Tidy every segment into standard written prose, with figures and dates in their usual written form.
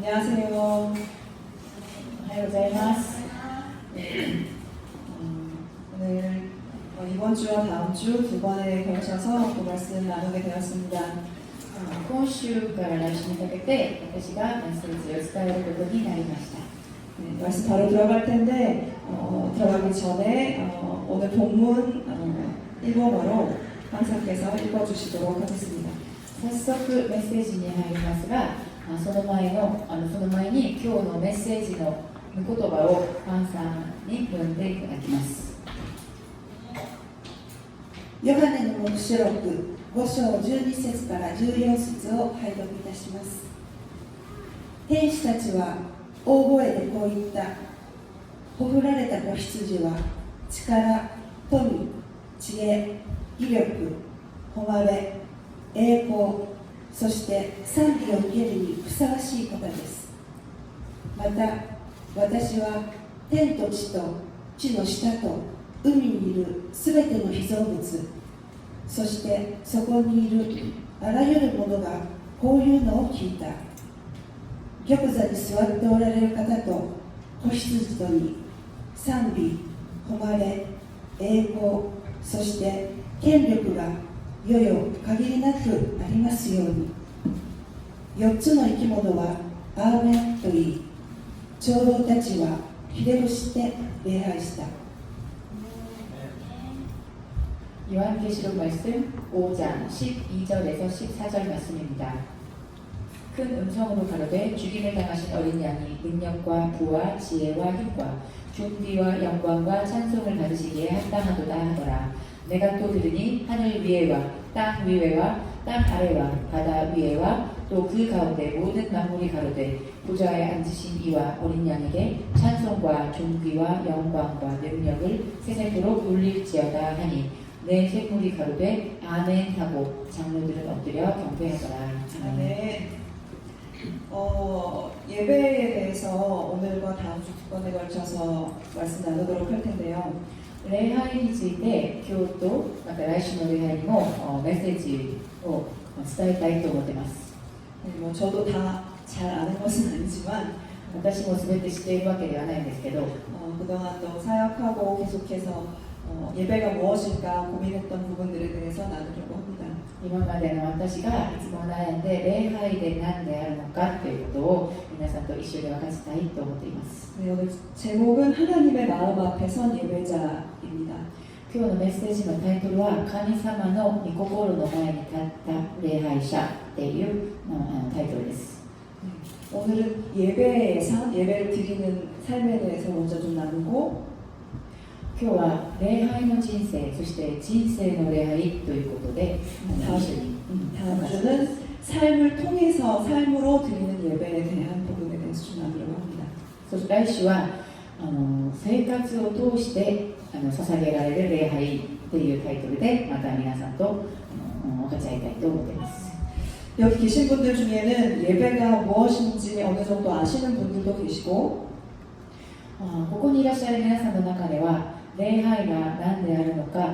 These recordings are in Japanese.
안녕하세요. おはようございます。 오늘 이번 주와 다음 주 두 번에 걸쳐서 그 말씀 나누게 되었습니다. 今週から来週にかけて私がメッセージを伝えることになりました。 네, 말씀 바로 들어갈 텐데 들어가기 전에 오늘 본문 일본어로 강사께서 읽어주시도록 하겠습니다. 早速メッセージに入りますが、その前に今日のメッセージの御言葉をパンさんに読んでいただきます。ヨハネの黙示録5章12節から14節を拝読いたします。天使たちは大声でこう言った。ほふられた子羊は力、富、知恵、威力、誉れ、栄光、そして賛美を受けるにふさわしい方です。また私は天と地と地の下と海にいるすべての被造物、そしてそこにいるあらゆるものがこういうのを聞いた。玉座に座っておられる方と子羊とに賛美、誉れ、栄光、そして権力が世々限りなくありますように。4つの生き物はアーメンと言い、長老たちはひれ伏して礼拝した。 요한계시록 말씀 5장 12절에서 14절 말씀입니다. 큰 음성으로 가로되 죽임을 당하신 어린 양이 능력과 부와 지혜와 힘과 존귀와 영광과 찬송을 받으시기에 합당하도다 하더라. 내가 또 들으니 하늘 위에와 땅 위에와 땅 아래와 바다 위에와 또 그 가운데 모든 만물이 가로되 보좌에 앉으신 이와 어린 양에게 찬송과 존귀와 영광과 능력을 세세토록 돌릴지어다 하니 내 생물이 가로되 아멘 하고 장로들은 엎드려 경배하더라. 네. 예배에 대해서 오늘과 다음 주 두 번에 걸쳐서 말씀 나누도록 할 텐데요. 礼拝について今日とまた来週の礼拝にもメッセージを伝えたいと思っています。 뭐 저도 다 잘 아는 것은 아니지만 私も全て知っているわけではないんですけど、 그동안 또 사역하고 계속해서 예배가 무엇일까 고민했던 부분들에 대해서 나누려고 합니다. 今までの私がいつも悩んで礼拝で何であるのかということを皆さんと一緒に分かちたいと思っています。 네, 오늘 제목은 하나님의 마음 앞에 선 예배자입니다. 今日のメッセージのタイトルは神様の御心の前に立った礼拝者っていうタイトルです。 오늘은 예배의 삶, 예배를 드리는 삶에 대해서 먼저 좀 나누고 今日は礼拝の人生、そして人生の礼拝ということで一緒に 다음 주는 삶을 통해서 삶으로 드리는 예배에 대한 부분에 대해서 좀 나누려고 합니다. そして来週は生活を通して捧げられる礼拝というタイトルでまた皆さんと分かち合いたいと思っています。 여기 계신 분들 중에는 예배가 무엇인지 어느 정도 아시는 분들도 계시고 ここにいらっしゃる皆さんの中では礼拝が何であるのかあ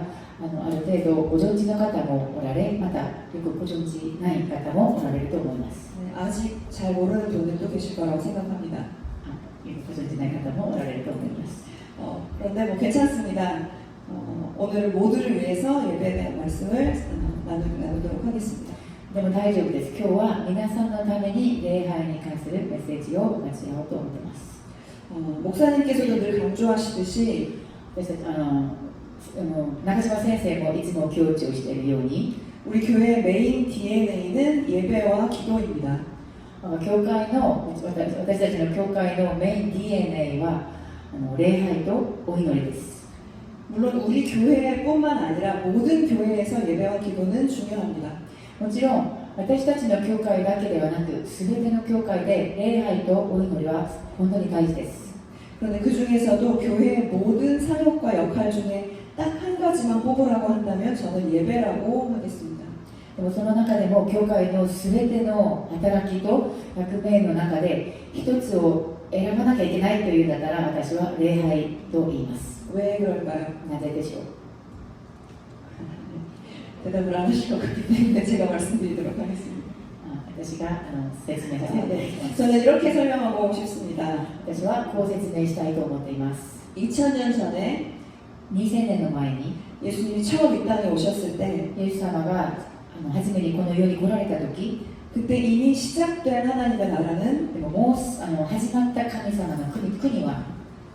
る程度ご存知の方もおられ、またよくご存知ない方もおられると思います。 아직 잘 모르는 분들도 계실 거라고 생각합니다. よくご存知ない方もおられると思います。 그런데 뭐 괜찮습니다. 오늘 모두를 위해서 예배에 대한 말씀을 나누도록 하겠습니다. でも大丈夫です。今日は皆さんのために礼拝に関するメッセージを分かち合おうと思っています。 목사님께서도 늘 강조하시듯이 私たち中島先生もいつも強調しているように 우리 교회의 메인 DNA는 예배와 기도입니다. 教会の私たちの教会のメイン DNA は礼拝とお祈りです。 물론 우리 교회뿐만 아니라 모든 교회에서 예배와 기도는 중요합니다. もちろん私たちの教会だけではなく全ての教会で礼拝とお祈りは本当に大事です。 그런데 그 중에서도 교회의 모든 사역과 역할 중에 딱 한 가지만 뽑으라고 한다면 저는 예배라고 하겠습니다. でもその中でも教会の全ての働きと役目の中で一つを選ばなきゃいけないというんだったら私は礼拝と言います。 왜 그럴까요? なぜでしょう。 대답을 안 하실 것 같기 때문에 제가 말씀드리도록 하겠습니다. 私が説明させていただきます。 저는 이렇게 설명하고 싶습니다. 私はこう説明したいと思っています。 2000년 전에 2000年の前に 예수님이 처음 이 땅에 오셨을 때 イエス様が初めにこの世に来られた時、 그때 이미 시작된 하나님의 나라는 でももう始まった神様の国は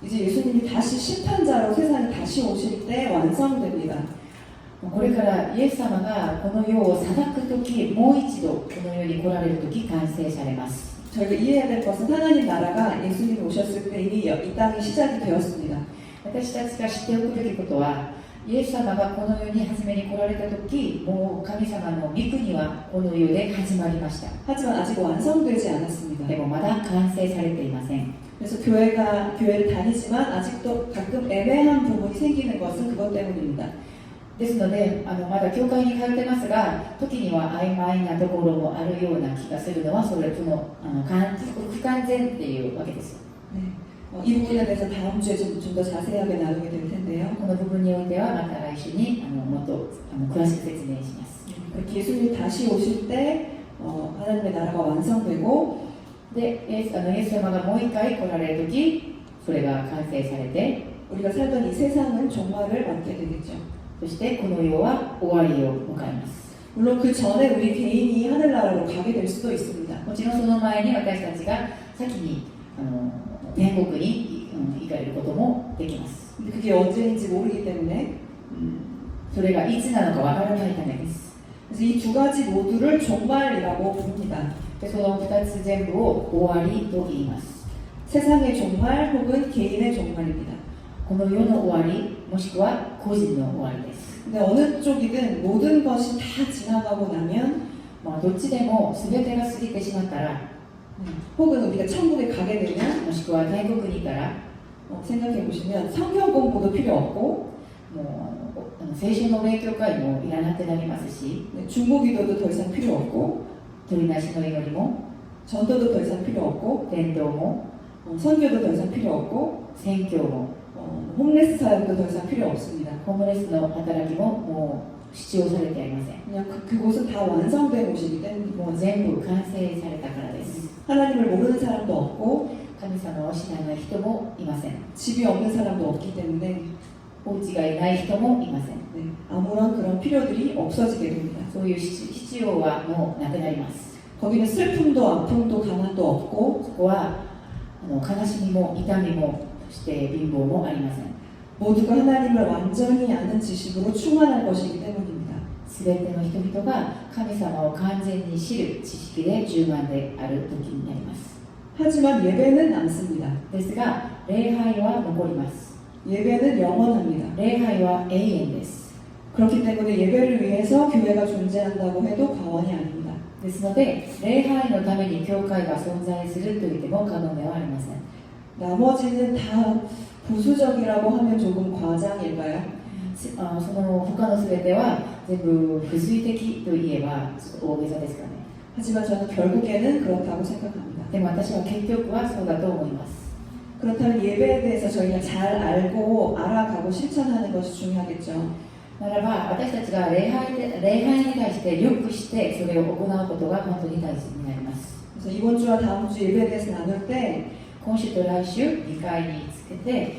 이제 예수님이 다시 심판자로 세상에 다시 오실 때 완성됩니다. これからイエス様がこの世を裁く時、もう一度この世に来られる時完成されます。 저희가 이해해야 될 것은 하나님 나라가 예수님이 오셨을 때 이미 이 땅이 시작이 되었습니다. 私たちが知っておくべきことは、イエス様がこの世に初めに来られた時、もう神様の御国はこの世で始まりました。 하지만 아직 완성되지 않았습니다. でもまだ完成されていません。 그래서 교회를 다니지만 아직도 가끔 애매한 부분이 생기는 것은 그것 때문입니다. ですのでまだ教会に通ってますが、時には曖昧なところもあるような気がするのは、それ不完全っていうわけです。 네. 이 부분에 대해서 다음 주에 좀 더 자세하게 나누게 될 텐데요. この部分においてはまた来週にもっと詳しく説明します。 그렇게 예수님이 다시 오실 때 하나님의 나라가 완성되고 で、イエス様がもう一回来られる時、それが完成されて、 우리가 살던 이 세상은 종말을 맞게 되겠죠. そしてこの世は終わりを迎えます。 물론 그 전에 우리 개인이 하늘나라로 가게 될 수도 있습니다. もちろんその前に私たちが先に天国に行かれることもできます。 근데 그게 언제인지 모르기 때문에 それがいつなのかわからないためです。 그래서 이 두 가지 모두를 종말이라고 부릅니다. でその2つ全部を終わりと言います。 세상의 종말 혹은 개인의 종말입니다. この世の終わり、もしくは個人の終わりです。 근데 어느 쪽이든 모든 것이 다 지나가고 나면 どっちでも全てが過ぎてしまったら、 혹은 우리가 천국에 가게 되면 もしくは天国にいたら、 생각해 보시면 성경 공부도 필요 없고 もう聖書の勉強会もいらなくなりますし、 중보기도도 더 이상 필요 없고 鳥なしの祈りも 전도도 더 이상 필요 없고 伝道も 선교도 더 이상 필요 없고 宣教も 홈레스 사역도 더 이상 필요 없습니다. ホームレスの働きももう必要されてありません。 그냥 그곳은 다 완성된 곳이기 때문에 もう全部完成されたからです。 하나님을 모르는 사람도 없고 神様を知らない人もいません。 집이 없는 사람도 없기 때문에 お家がいない人もいません。 네, 아무런 그런 필요들이 없어지게 됩니다. そういう必要はもうなくなります。 거기는 슬픔도 아픔도 가난도 없고 そこは悲しみも痛みも、そして貧乏もありません。 모두가 하나님을 완전히 아는 지식으로 충만할 것이기 때문입니다. すべての人々が神様を完全に知る知識で充満である時になります。 하지만 예배는 남습니다. ですが、礼拝は残ります。 예배는 영원합니다. 礼拝は永遠です。 그렇기 때문에 예배를 위해서 교회가 존재한다고 해도 과언이 아닙니다. ですので、礼拝のために教会が存在すると言っても過言ではありません。 나머지는 다 부수적이라고 하면 조금 과장일까요? その他のすべては全部不随的といえば大げさですかね。 하지만 저는 결국에는 그렇다고 생각합니다. でも私は結局はそうだと思います。 그렇다면 예배에 대해서 저희가 잘 알고 알아가고 실천하는 것이 중요하겠죠. ならば私たちが礼拝に対してよくしてそれを行うことが本当に大切になります。 그래서 이번 주와 다음 주 예배에 대해서 나눌 때 今週と来週2回につけて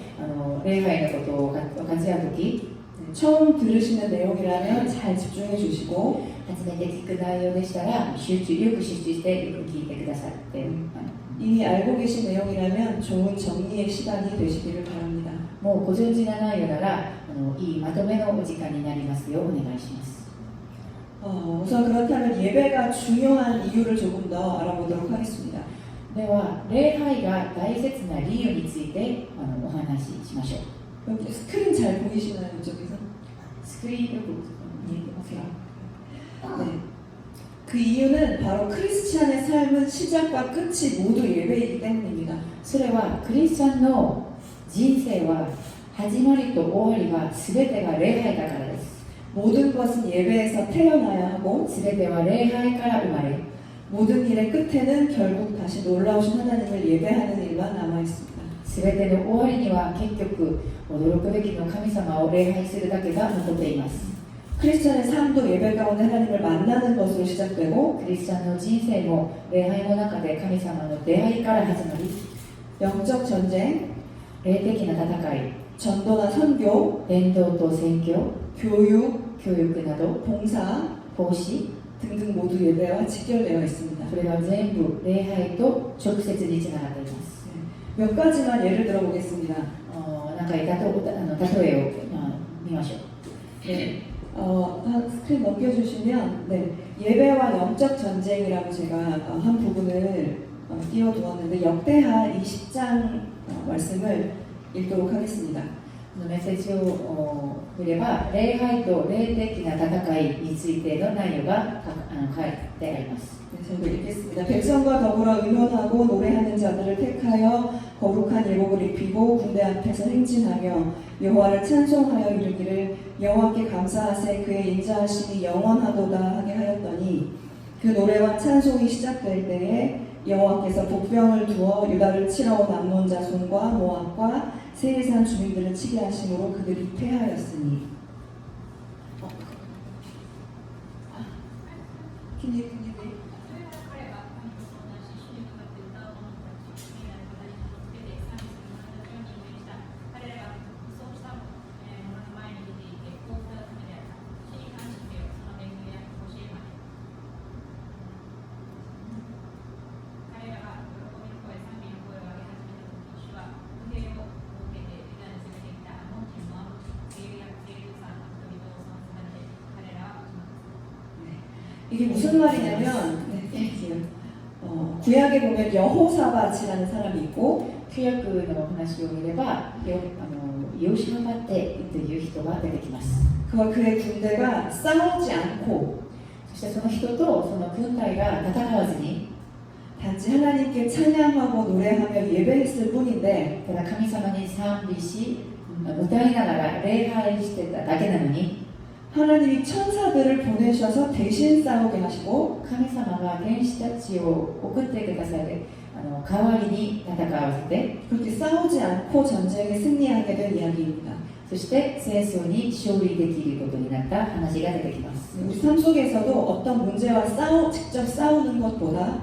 礼拝のことを分かち合うとき、 처음 들으시는 내용이라면 잘 집중해 주시고 初めて聞く内容でしたらよく集中してよく聞いてくださって、 이미 알고 계신 내용이라면 좋은 정리의 시간이 되시기를 바랍니다. もうご存知な内容ならいいまとめのお時間になりますようお願いします。 우선 그렇다면 예배가 중요한 이유를 조금 더 알아보도록 하겠습니다. では礼拝が大切な理由についてお話ししましょう。 여기 스크린 잘 보이시나요? 이쪽에서? スクリーンよく見えてますか？ 네. 그 이유는 바로 크리스찬의 삶은 시작과 끝이 모두 예배이기 때문입니다. それはクリスチャンの人生は始まりと終わりが全てが礼拝だからです。 모든 것은 예배에서 태어나야 하고 全ては礼拝から生まれ、 모든 일의 끝에는 결국 다시 놀라우신 하나님을 예배하는 일만 남아 있습니다. 全ての終わりには結局驚くべきの神様を礼拝するだけが残っています。 크리스천의 삶도 예배 가운데 하나님을 만나는 것으로 시작되고 クリスチャンの人生も礼拝の中で神様の出会いから始まり、 영적 전쟁, 霊的な戦い、 전도나 선교, 伝道と宣教、 교육, 教育など 봉사 奉仕、 등등 모두 예배와 직결되어 있습니다. それは全部礼拝と直接につながっています。 몇 가지만 예를 들어보겠습니다. なんか例えを見ましょう。 네, 스크린 넘겨주시면 네, 예배와 영적 전쟁이라고 제가 한 부분을 띄워두었는데 역대하 20장 말씀을 읽도록 하겠습니다. メッセージを見れば、礼拝と霊的な戦いについての内容が書いてあります。 네, 저도 읽겠습니다. 백성과 더불어 의논하고 노래하는 자들을 택하여 거룩한 예복을 입히고 군대 앞에서 행진하며 여호와를 찬송하여 이르기를 여호와께 감사하세 그의 인자하심이 영원하도다 하게 하였더니 그 노래와 찬송이 시작될 때에 여호와께서 복병을 두어 유다를 치러 온 암몬 자손과 모압과 세일산 주민들을 치게 하심으로 그들이 패하였으니. Can you read? 이게 무슨 말이냐면 구약에 보면 여호사밧이라는 사람이 있고 旧約の話を見れば、ヨシュアバテという人が出てきます。 그와 그의 군대가 싸우지 않고 そしてその人とその軍隊が戦わずに、 단지 하나님께 찬양하고 노래하며 예배했을 뿐인데 ただ神様に賛美し、歌いながら礼拝してただけなのに、 하나님이 천사들을 보내셔서 대신 싸우게 하시고 神様が天使たちを送ってくださる代わりに戦わせて、 그렇게 싸우지 않고 전쟁에 승리하게 된 이야기입니다. そして戦争に勝利できることになった話が出てきます。 우리 삶 속에서도 어떤 문제와 직접 싸우는 것보다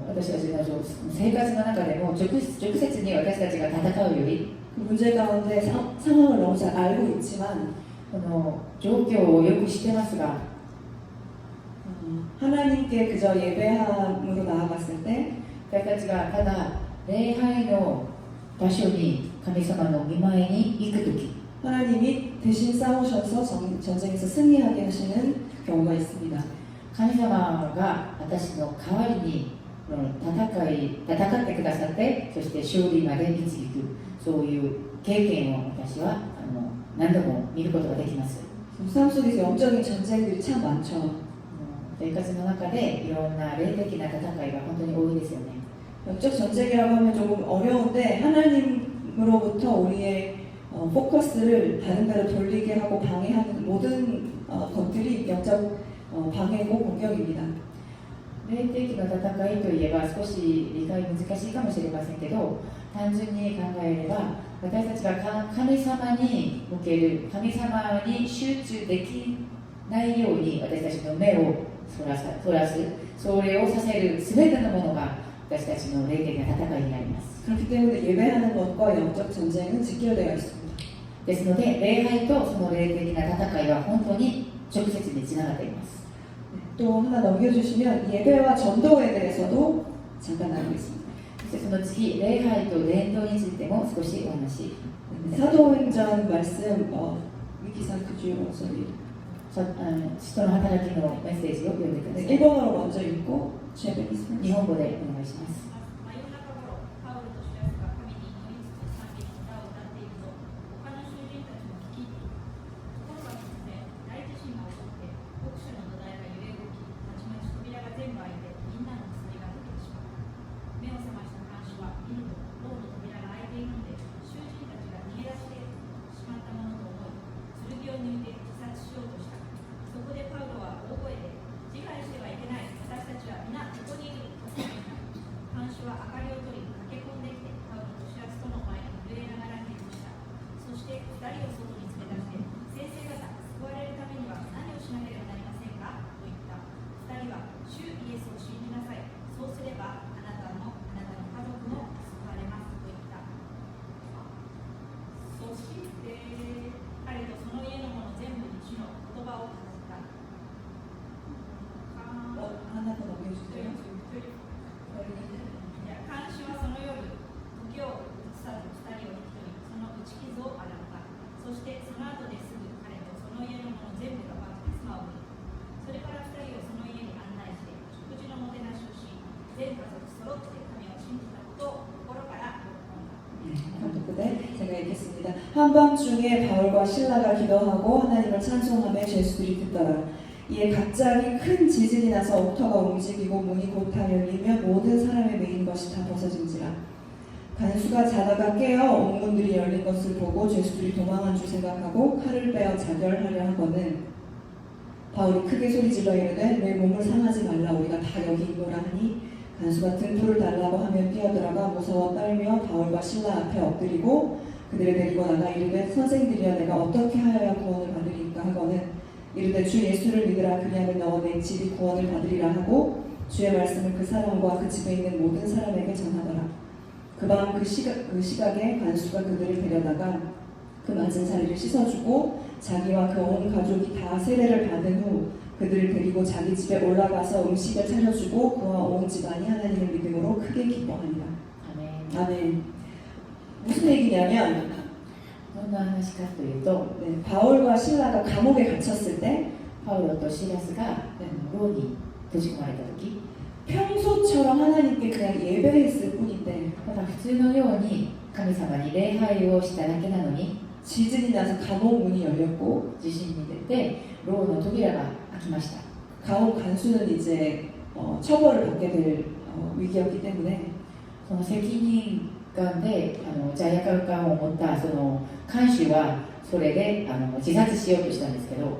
私たちの生活の中でも直接に私たちが戦うより、 그 문제 가운데 상황을 너무 잘 알고 있지만 この状況をよく知ってますが、 하나님께 그저 예배함으로 나아갔을 때 私たちがただ礼拝の場所に神様の御前に行くとき、 하나님이 대신 싸우셔서 전쟁에서 승리하게 하시는 경우가 있습니다. 神様が私の代わりに戦ってくださって、そして勝利まで導く、そういう経験を私は何度も見ることができます。 삶 속에서 영적인 전쟁들이 참 많죠. 生活の中でいろんな霊的な戦いが本当に多いですよね。 영적 전쟁이라고 하면 조금 어려운데 하나님으로부터 우리의 포커스를 다른 데로 돌리게 하고 방해하는 모든 것들이 영적 방해고 공격입니다. 霊的な戦いといえば少し理解難しいかもしれませんけど、単純に考えれば私たちが神様に向ける、神様に集中できないように私たちの目をそらす、それをさせる全てのものが私たちの霊的な戦いになります。 그렇기 때문에 예배하는 것과 영적 전쟁은 직결되어 있습니다. ですので礼拝とその霊的な戦いは本当に直接につながっています。 또 하나 넘겨주시면 예배와 전도에 대해서도 잠깐 나누겠습니다. そしてその次、礼拝と伝道についても少しお話。 사도행전 말씀 위기사 그주 원서리 使徒の働きのメッセージを読んでください。 일본어로 먼저 읽고 제가 日本語でお願いします。 そしなければなりませんかと言った。二人は主イエスを信じなさい。そうすればあなたもあなたの家族も救われますと言った。そして彼とその家の者全部に主の言葉を語った。 하나 더 넘겨주세요. 看守はその夜、時を移さず二人を引き取り、その打ち傷を洗った。そしてその後ですぐ彼とその家の者全部がバプテスマを受けた。それから二人をその家に案内して、食事のもてなしをし、全家族揃って神を信じたことを心から喜んだ。 감독부대 제가 읽겠습니다. 한밤중에 바울과 실라가 기도하고 하나님을 찬송하며 제수들이 듣더라. 이에 갑자기 큰 지진이 나서 옥터가 움직이고 문이 곧 다 열리며 모든 사람의 매인 것이 다 벗어진지라. 간수가 자다가 깨어 옥문들이 열린 것을 보고 죄수들이 도망한 줄 생각하고 칼을 빼어 자결하려 하거늘 바울이 크게 소리질러 이르되 내 몸을 상하지 말라 우리가 다 여기 있노라 하니 간수가 등불을 달라고 하며 뛰어들어가 무서워 떨며 바울과 실라 앞에 엎드리고 그들을 데리고 나가 이르되 선생들이여 내가 어떻게 하여야 구원을 받으리까 하거늘 이르되 주 예수를 믿으라 그리하면 너와 내 집이 구원을 받으리라 하고 주의 말씀을 그 사람과 그 집에 있는 모든 사람에게 전하더라. 그 밤 그 시각에 간수가 그들을 데려다가 그 맞은 사리를 씻어주고 자기와 그 온 가족이 다 세례를 받은 후 그들을 데리고 자기 집에 올라가서 음식을 차려주고 그와 온 집안이 하나님을 믿음으로 크게 기뻐하니라. 아멘. 아멘. 무슨 얘기냐면 どんな話かというと、 네, 바울과 실라가 감옥에 갇혔을 때 パウロとシラスが牢に閉じ込まれた時、 평소처럼 하나님께 그냥 예배했을 뿐인데 ただ普通のように神様に礼拝をしただけなのに 지진이 나서 감옥 문이 열렸고 地震に出て牢の扉が開きました。 감옥 간수는 이제 처벌을 받게 될 위기였기 때문에 その責任感で罪悪感を持ったその看守はそれで自殺しようとしたんですけど、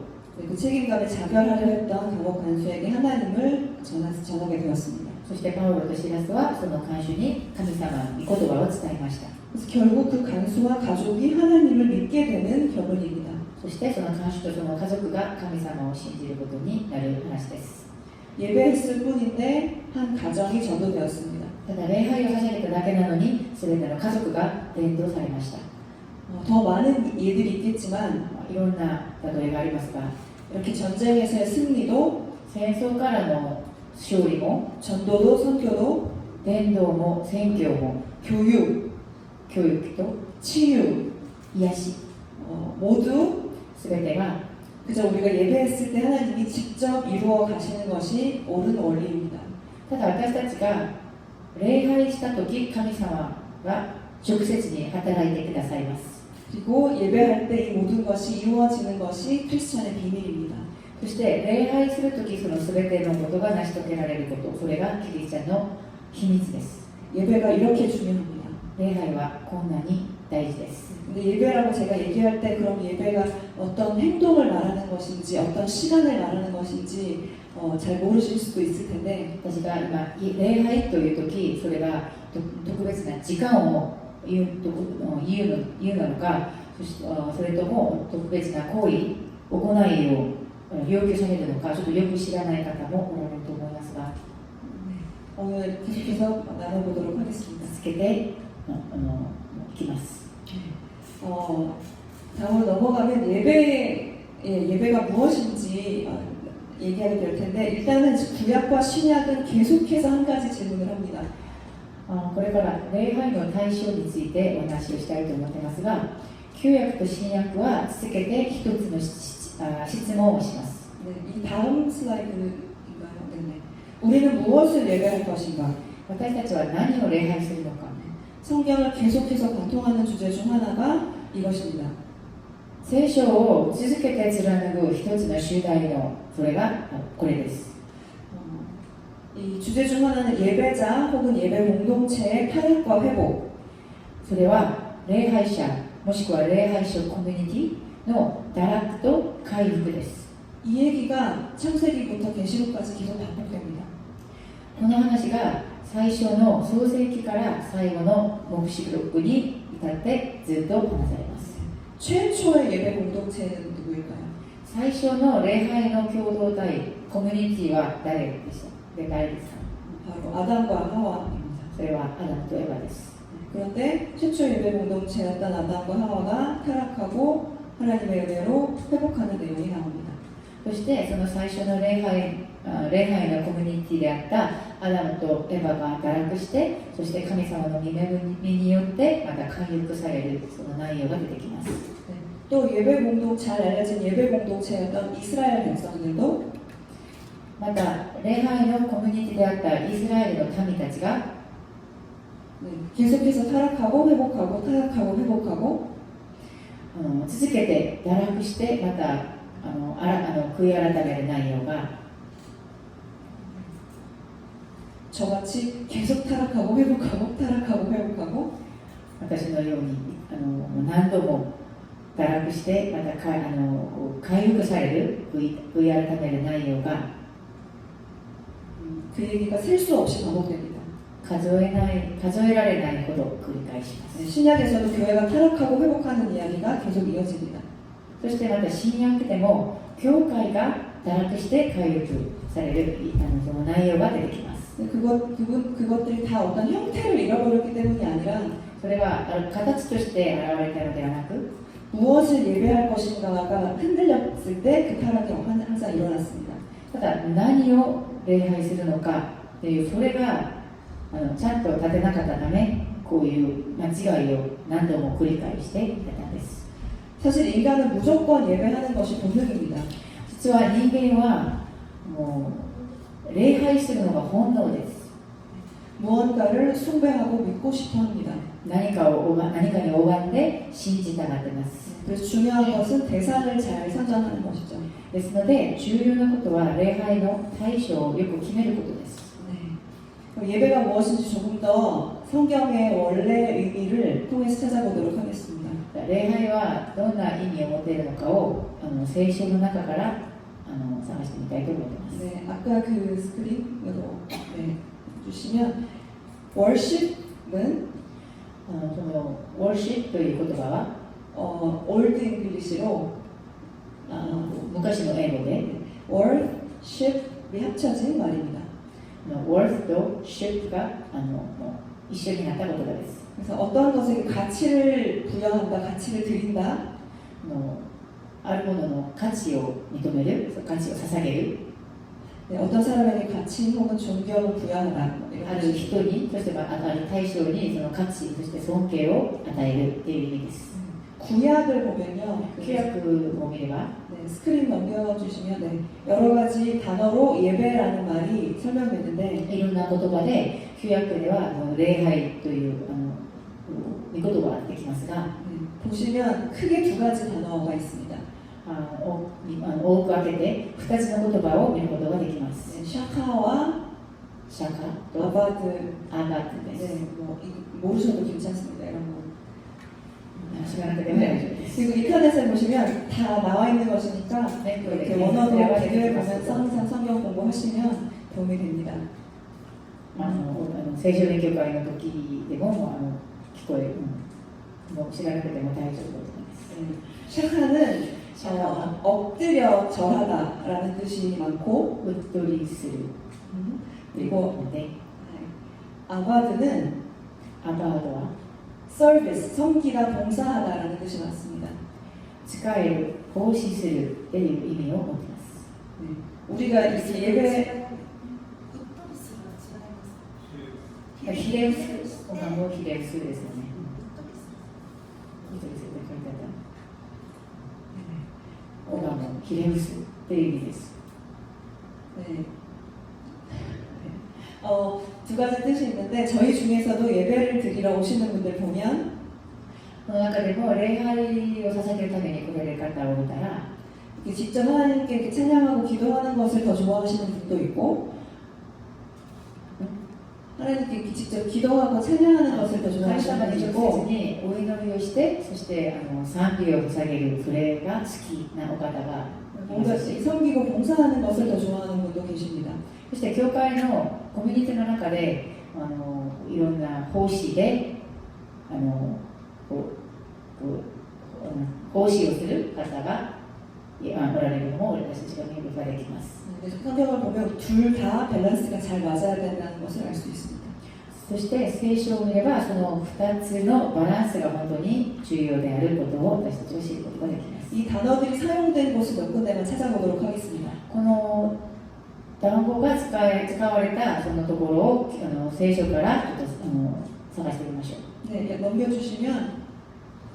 그 책임감에 자결하려 했던 감옥 간수에게 하나님을 전하게 되었습니다. そしてパウロとシラスはその看守に神様の御言葉を伝えました。 그래서 결국 그 간수와 가족이 하나님을 믿게 되는 결론입니다. そしてその看守とその家族が神様を信じることになる話です。 예배했을 뿐인데 한 가정이 전도되었습니다. ただ礼拝を始めただけなのに全ての家族が伝道されました。 더 많은 예들이 있겠지만 いろんな例えがありますが、 이렇게 전쟁에서의 승리도 戦争からの勝利も 전도도 선교도 伝道も宣教も 교육 教育と 치유 癒し 모두 全てが 그저 우리가 예배했을 때 하나님이 직접 이루어 가시는 것이 옳은 원리입니다. ただ私たちが礼拝した時神様が直接に働いてくださいます。 그리고 예배할 때 이 모든 것이 이루어지는 것이 크리스천의 비밀입니다. そして礼拝する時その全てのことが成し遂げられること、それがキリストの秘密です。 예배가 이렇게 중요합니다. 礼拝はこんなに大事です。 근데 예배라고 제가 얘기할 때 그럼 예배가 어떤 행동을 말하는 것인지 어떤 시간을 말하는 것인지 잘 모르실 수도 있을 텐데 私が今礼拝という時それが特別な時間を言うなのか、それとも特別な行為行いを要求されるのか、ちょっとよく知らない方もおられると思いますが、 오늘 계속해서 나눠보도록 하겠습니다. つけていきます。 다음으로 넘어가면 예배가 무엇인지 얘기하게 될 텐데 일단은 구약과 신약은 계속해서 한 가지 질문을 합니다. これから礼拝の対象についてお話をしたいと思っていますが、旧約と新約は続けて一つの質問をします。 네, 이 다음 슬라이드인가요? 네. 우리는 무엇을 예배할 것인가? 私たちは何を礼拝するのか。 성경을 계속해서 관통하는 주제 중 하나가 이것입니다. 聖書を続けて貫く一つの主題のそれがこれです。 이 주제 중 하나는 예배자 혹은 예배 공동체의 타협과 회복. それは礼拝者もしくは礼拝者コミュニティの堕落と回復です。 이 얘기가 창세기부터 계시록까지 계속 반복됩니다. この話が最初の創世記から最後の黙示録に至ってずっと話されます。 최초의 예배 공동체는 누구일까요? 最初の礼拝の共同体、コミュニティは誰でした誰ですか？ 바로 아담과 하와입니다. それはアダムとエバです。 그런데 최초 예배 공동체였던 아담과 하와가 타락하고 하나님의 은혜로 회복하는 내용이 나옵니다. そしてその最初の礼拝のコミュニティであったアダムとエバが堕落して、そして神様の御恵みによってまた回復されるその内容が出てきます。 또 예배 공동 잘 알려진 예배 공동체였던 이스라엘 백성들도 また礼拝のコミュニティであったイスラエルの民たちが 계속해서 타락하고 회복하고 타락하고 회복하고 続けて堕落してまた悔い改める内容が 저같이 계속 타락하고 회복하고 타락하고 회복하고 私のように何度も堕落してまた回復される悔い改める内容が 그 얘기가 셀 수 없이 반복됩니다. 数えられないほど繰り返します。 신약에서도 교회가 타락하고 회복하는 이야기가 계속 이어집니다. そしてまた新約でも教会が堕落して回復されるその内容が出てきます。 그것들이 다 어떤 형태를 잃어버렸기 때문이 아니라 それが形として現れたのではなく 무엇을 예배할 것인가가 흔들렸을 때 그 타락이 항상 일어났습니다. ただ何を礼拝するのかというそれがちゃんと立てなかったためこういう間違いを何度も繰り返していたんです。 사실 인간은 무조건 예배하는 것이 본능입니다. 実は人間はもう礼拝するのが本能です。 무언가를 숭배하고 믿고 싶어합니다. 何かに拝んで信じたがってます。 그래서 중요한 것은 대상을 잘 선정하는 것이죠. ですので重要なことは礼拝の対象をよく決めることです。 그럼 예배가 무엇인지 조금 더 성경의 원래 의미를 통해서 찾아보도록 하겠습니다. 礼拝はどんな意味を持っているのかを聖書の中から探してみたいと思います。 네, 아까 그 스크린으로 주시면 worship은 その worship という言葉は 올드 잉글리시로 昔の英語で worship이 합쳐진 말입니다. worth と ship が一緒になった言葉です。 그래서 어떠한 것에게 가치를 부여한다, 가치를 드린다. あるものの価値を認める、価値を捧げる。 네, 어떤 사람에게 가치 혹은 존경을 부여하다. ある人に、そしてある対象にその価値、そして尊敬を与えるという意味です。 구약을 보면요. 旧約を見れば 네, 스크린 넘겨주시면 네, 여러 가지 단어로 예배라는 말이 설명되는데 いろんな言葉で旧約では礼拝という御言葉が出てきますが、 보시면 크게 두 가지 단어가 있습니다. 多く分けて2つの言葉を見ることができます。 네, 샤카와 シャカと 아바드. アバトです。 네, 뭐 모르셔도 괜찮습니다. 이런 거. 知らなくても大丈夫です。 그리고 인터넷에 보시면 다 나와 있는 것이니까 이렇게 원어도 비교해 보면서 항상 성경 공부하시면 도움이 됩니다. 聖書勉強会の時でも聞こえる、もう知らなくても大丈夫だと思います。 샤카는 엎드려 절하다라는 뜻이 많고 うっとりする 그리고 で、 아바드는 アバードは 서비스, 섬기다, 봉사하다라는 뜻이 많습니다. 使える、奉仕するという意味を持っています。 우리가 이렇게 예배 ひれ伏す、おまもひれ伏すですよね。うっとりするって書いてあった。おまもひれ伏すという意味です。 네. 두 가지 뜻이 있는데 저희 중에서도 예배를 드리러 오시는 분들 보면 その中でも礼拝を捧げるために来られる方を見たら 직접 하나님께 이렇게 찬양하고 기도하는 것을 더 좋아하시는 분도 있고 하나님께 이렇게 직접 기도하고 찬양하는 것을 더 神 좋아하시는 様に 분도 直接 있고 にお祈りをして、そして賛美を捧げるプレーが好きなお方がい 뭔가 ますし、 섬기고 봉사하는 것을 더 좋아하는 분도 계십니다. そして教会のコミュニティの中でいろんな奉仕で奉仕をする方がおられるのも私たちが見ることができます。 그래서 성경을 보면 둘 다 밸런스가 잘 맞아야 된다는 것을 알 수 있습니다. そして聖書を見ればその2つのバランスが本当に重要であることを私たちは知ることができます。 이 단어들이 사용된 곳을 몇 군데만 찾아보도록 하겠습니다. この単語が使われたそのところを聖書からちょっと探してみましょう。 네, 넘겨주시면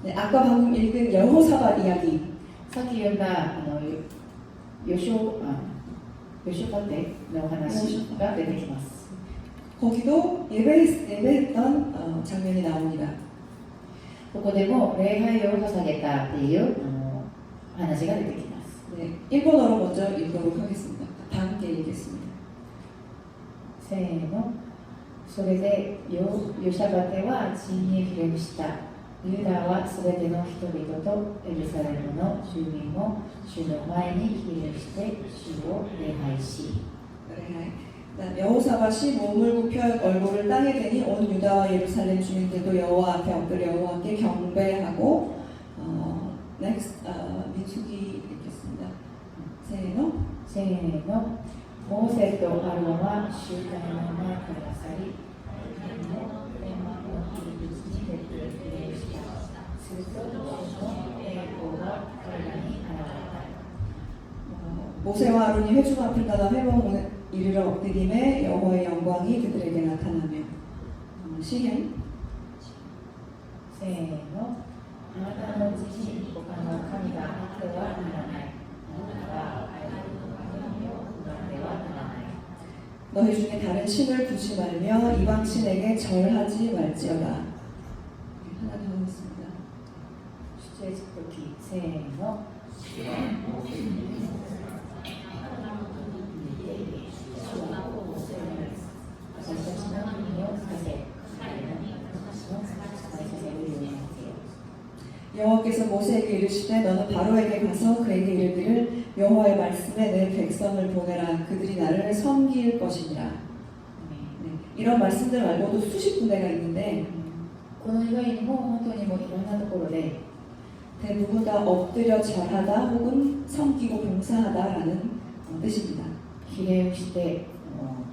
네, 아까 방금 읽은 여호사밧 이야기 さっき読んだヨシュバテの話が出てきます。 거기도 예배했던 장면이 나옵니다. ここでも礼拝を捧げたっていう話が出てきます。 네, 일본어로 먼저 읽도록 하겠습니다. 다 함께 읽겠습니다. せーの。それでヨシャバテは地にひれ伏した。ユダはすべての人々とエルサレムの住民も主の前にひれ伏して主を礼拝し。 여호사밧이 몸을 굽혀 얼굴을 땅에 대니 온 유다와 예루살렘 주민들도 여호와 앞에 엎드려 여호와께 경배하고 next 민수기 읽겠습니다. 세노 せーの。モーセとアロンは集会の前から去り、天の天幕の入り口に出てひれ伏した。すると主の栄光が彼らに現れた。 모세와 아론이 회중 앞을 따라 회복에 이르러 엎드림에 여호와의 영광이 그들에게 나타나며 시행 せーの。あなたのうちに他の神があってはならない。あなたはあなたの神を奪ってはならない。 너희 중에 다른 신을 두지 말며 이방 신에게 절하지 말지어다. 하나 더 하겠습니다. 出エジプト記せーの。私たちの耳を聞かせ、彼らに私の使いさせるようになってよ。 여호와께서 모세에게 이르시되 너는 바로에게 가서 그에게 이르기를 여호와의 말씀에 내 백성을 보내라 그들이 나를 섬길 것이니라. 네, 이런 말씀들 말고도 수십 군데가 있는데 この以外にも本当にもういろんなところで 대부분 다 엎드려 절하다 혹은 섬기고 봉사하다라는 뜻입니다. ひれ伏して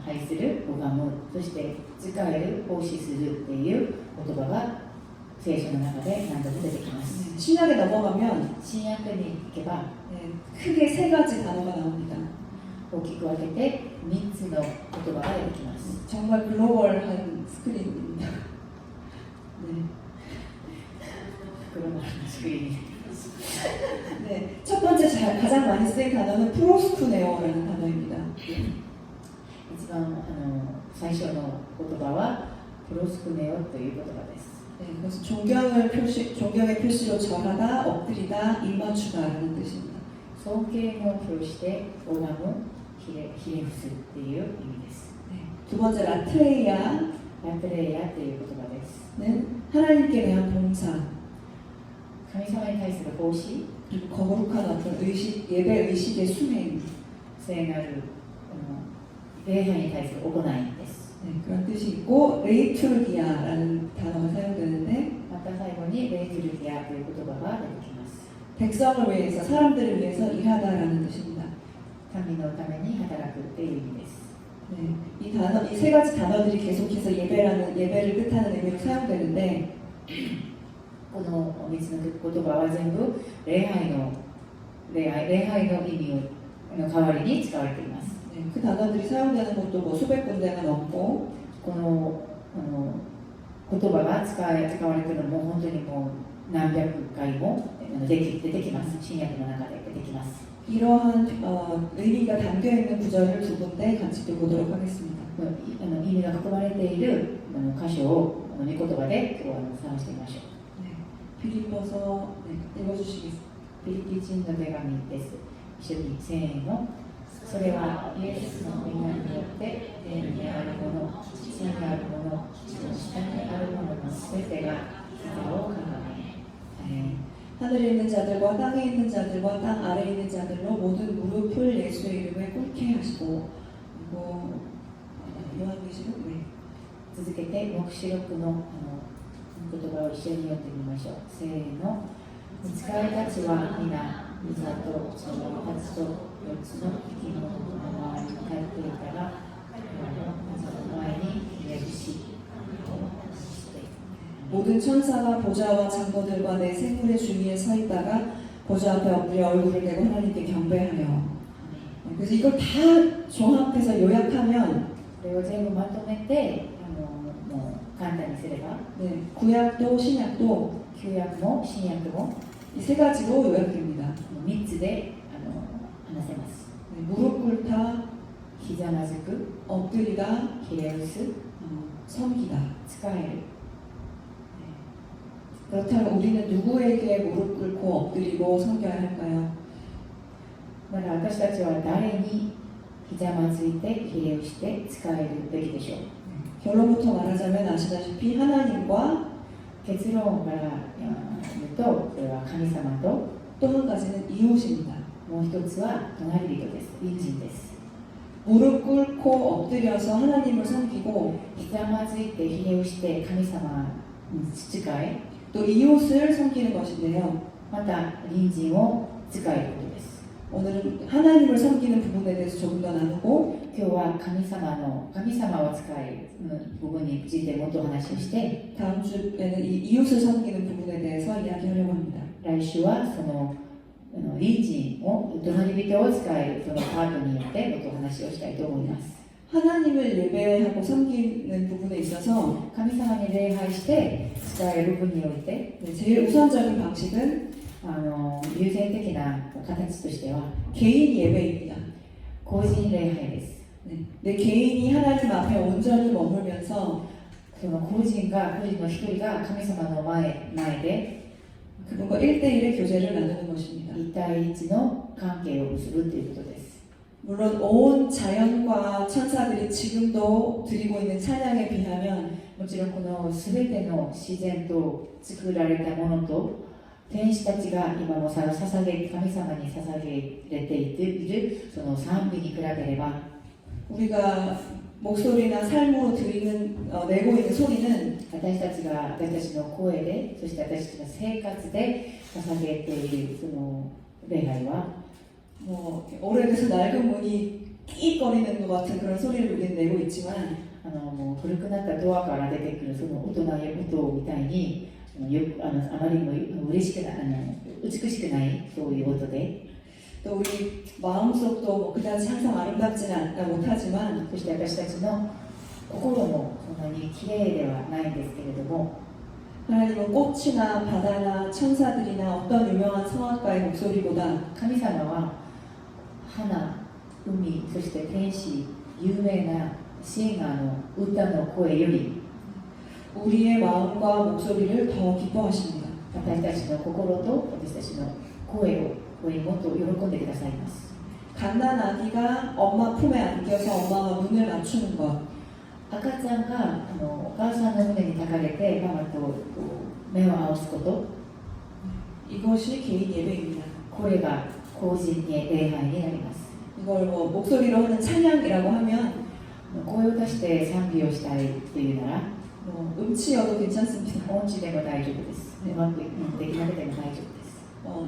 拝する、拝む、そして仕える、奉仕するっていう言葉が聖書の中で何度も出てきます。 신약에 넘어가면 新約に行けば 크게 세 가지 단어가 나옵니다. 大きく分けて3つの言葉が出てきます。 정말 글로벌한 스크린입니다. 네. 黒のスクリーン 네, 첫 번째 가장 많이 쓰인 단어는 프로스쿠네오라는 단어입니다. 一番最初の言葉はプロスクネオという言葉です。 네, 그래서 존경의 표시로 절하다, 엎드리다, 입맞추다라는 뜻입니다. 尊敬の表して拝む、ひれ伏すっていう意味です。 네, 두 번째 라트레이아는 ラプレイヤという言葉です。 하나님께 대한 봉사, 神様に対する奉仕、 그리고 거룩한 어떤 예배 의식의 수행, 聖なる礼拝に対する行いです。 네, 그런 뜻이 있고 레이투르기아라는 단어가 사용되는데 また最後にレイトルギアという言葉が出てきます。 백성을 위해서 사람들을 위해서 일하다라는 뜻입니다. 神のために働くという意味です。 네, 이 세 가지 단어들이 계속해서 예배를 뜻하는 의미로 사용되는데 この3つの言葉は全部礼拝の意味の代わりに使われています。 네, 그 단어들이 사용되는 것도 뭐 수백 군데가 넘고 この言葉が使われているのも本当にもう何百回も出てきます。新約の中で出てきます。 이러한 의미가 담겨있는 구절을 두 군데 같이 또 보도록 하겠습니다. 意味が含まれている箇所を御言葉で今日は探してみましょう。 네, 빌립보서 읽어주시겠습니다. フィリピ人の手紙です。一緒にせーの。それはイエスの皆によって天にあるもの、地にあるもの、地の下にあるもののすべてが膝をかがめ、 하늘에 있는 자들과 땅에 있는 자들과 땅 아래에 있는 자들로 모든 무릎을 예수의 이름에 꿇게 하시고 그리고 요한계시록 네. 続けて黙示録の言葉を一緒に読んでみましょう。せーの。御使いたちは皆ざとその8と4つの生き物の周りに立っていたが、その前にひれ伏し、して 모든 천사가 보좌와 장로들과 내 생물의 주위에 서 있다가 보좌 앞에 엎드려 얼굴을 대고 하나님께 경배하여. 그래서 이걸 다 종합해서 요약하면 これを全部まとめて、もう簡単にすれば、 네, 구약도 신약도 旧約も新約も 이 세 가지로 요약됩니다. 3つで話せます。 네, 무릎 꿇다, ひざまずく、 엎드리다, ひれ伏す、 섬기다. 使える。 그렇다면 우리는 누구에게 무릎 꿇고 엎드리고 섬겨야 할까요? だから私たちは誰にひざまずいてひれ伏して使えるべきでしょう。 결론부터 말하자면 아시다시피 하나님과 結論から言うと、これは神様と、 또 한 가지는 이웃입니다. もう一つは隣人です。隣人です。 무릎 꿇고 엎드려서 하나님을 섬기고 ひざまずいてひれ伏して神様に仕え、 또 이웃을 섬기는 것인데요. また隣人を仕えることです。 오늘은 하나님을 섬기는 부분에 대해서 조금 더 나누고 今日は神様を使える部分についてもっとお話をして、 다음 주에는 이 이웃을 섬기는 부분에 대해서 이야기하려고 합니다. 来週はその隣人を隣人を使えるそのパートによってもっとお話をしたいと思います。 하나님을 예배하고 섬기는 부분에 있어서 神様に礼拝して使える部分において、 네, 제일 우선적인 방식은 優先的な形としては 개인 예배입니다. 個人礼拝です。 네, 내 개인이 하나님 앞에 온전히 머물면서 その個人の一人が神様の前で 그분과 1대1의 교제를 나누는 것입니다. 一対一の関係を結ぶということです。 물론 온 자연과 천사들이 지금도 드리고 있는 찬양에 비하면 もちろんこの全ての自然と作られたものと天使たちが今も神様に捧げれているその賛美に比べれば 우리가 목소리나 삶으로 내고 있는 소리는 私たちの声で、そして私たちの生活で捧げているその礼拝は 뭐 오래돼서 낡은 문이 끼익거리는 것 같은 그런 소리를 우리는 내고 있지만 もう古くなったドアから出てくるその音みたいにあまりにも嬉しくない美しくないそういう音で 또 우리 마음속도 뭐 그다지 항상 아름답지는 못하지만 そして私たちの心もそんなに綺麗ではないんですけれども 하나님은 꽃이나 바다나 천사들이나 어떤 유명한 성악가의 목소리보다 神様は花、海、そして天使、有名なシンガーの歌の声より 우리의 마음과 목소리를 더 기뻐하십니다. 私たちの心と私たちの声にもっと喜んでくださいます。 갓난아기가 엄마 품에 안겨서 엄마와 눈을 맞추는 것 赤ちゃんがお母さんの胸に抱かれてママと目を合わすこと 이것이 개인 예배입니다. これが個人礼拝になります。 이걸 뭐 목소리로 하는 찬양이라고 하면 声を出して賛美をしたいというなら 뭐 음치여도 괜찮습니다. 音痴でも大丈夫です。うまくできなくても大丈夫です。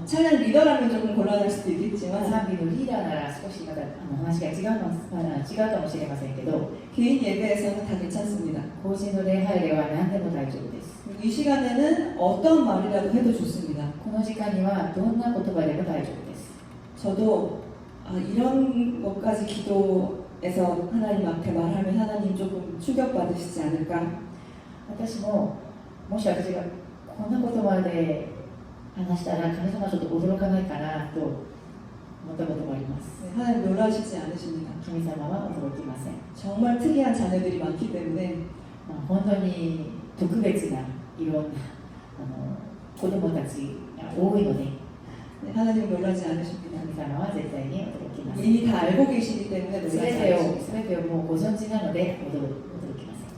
찬양 리더라면 조금 곤란할 수도 있겠지만 賛美のリーダーなら少しまだ話が違うかもしれませんけど 개인 예배에서는 다 괜찮습니다. 個人の礼拝では何でも大丈夫です。 이 시간에는 어떤 말이라도 해도 좋습니다. この時間にはどんな言葉でも大丈夫です。 저도 이런 것까지 기도에서 하나님 앞에 말하면 하나님 조금 충격받으시지 않을까? 私ももし私がこんな言葉で話したら神様ちょっと驚かないかなと思ったこともあります。 네, 하나님 놀라시지 않으십니다. 神様は驚きません。 정말 특이한 자녀들이 많기 때문에 本当に特別ないろんな子供たちが多いので 네, 하나님 놀라지 않으십니다. 神様は絶対に驚きません。 이미 다 알고 계시기 때문에 す 놀라지 べてを 않으십니다. もうご存知なので驚きません。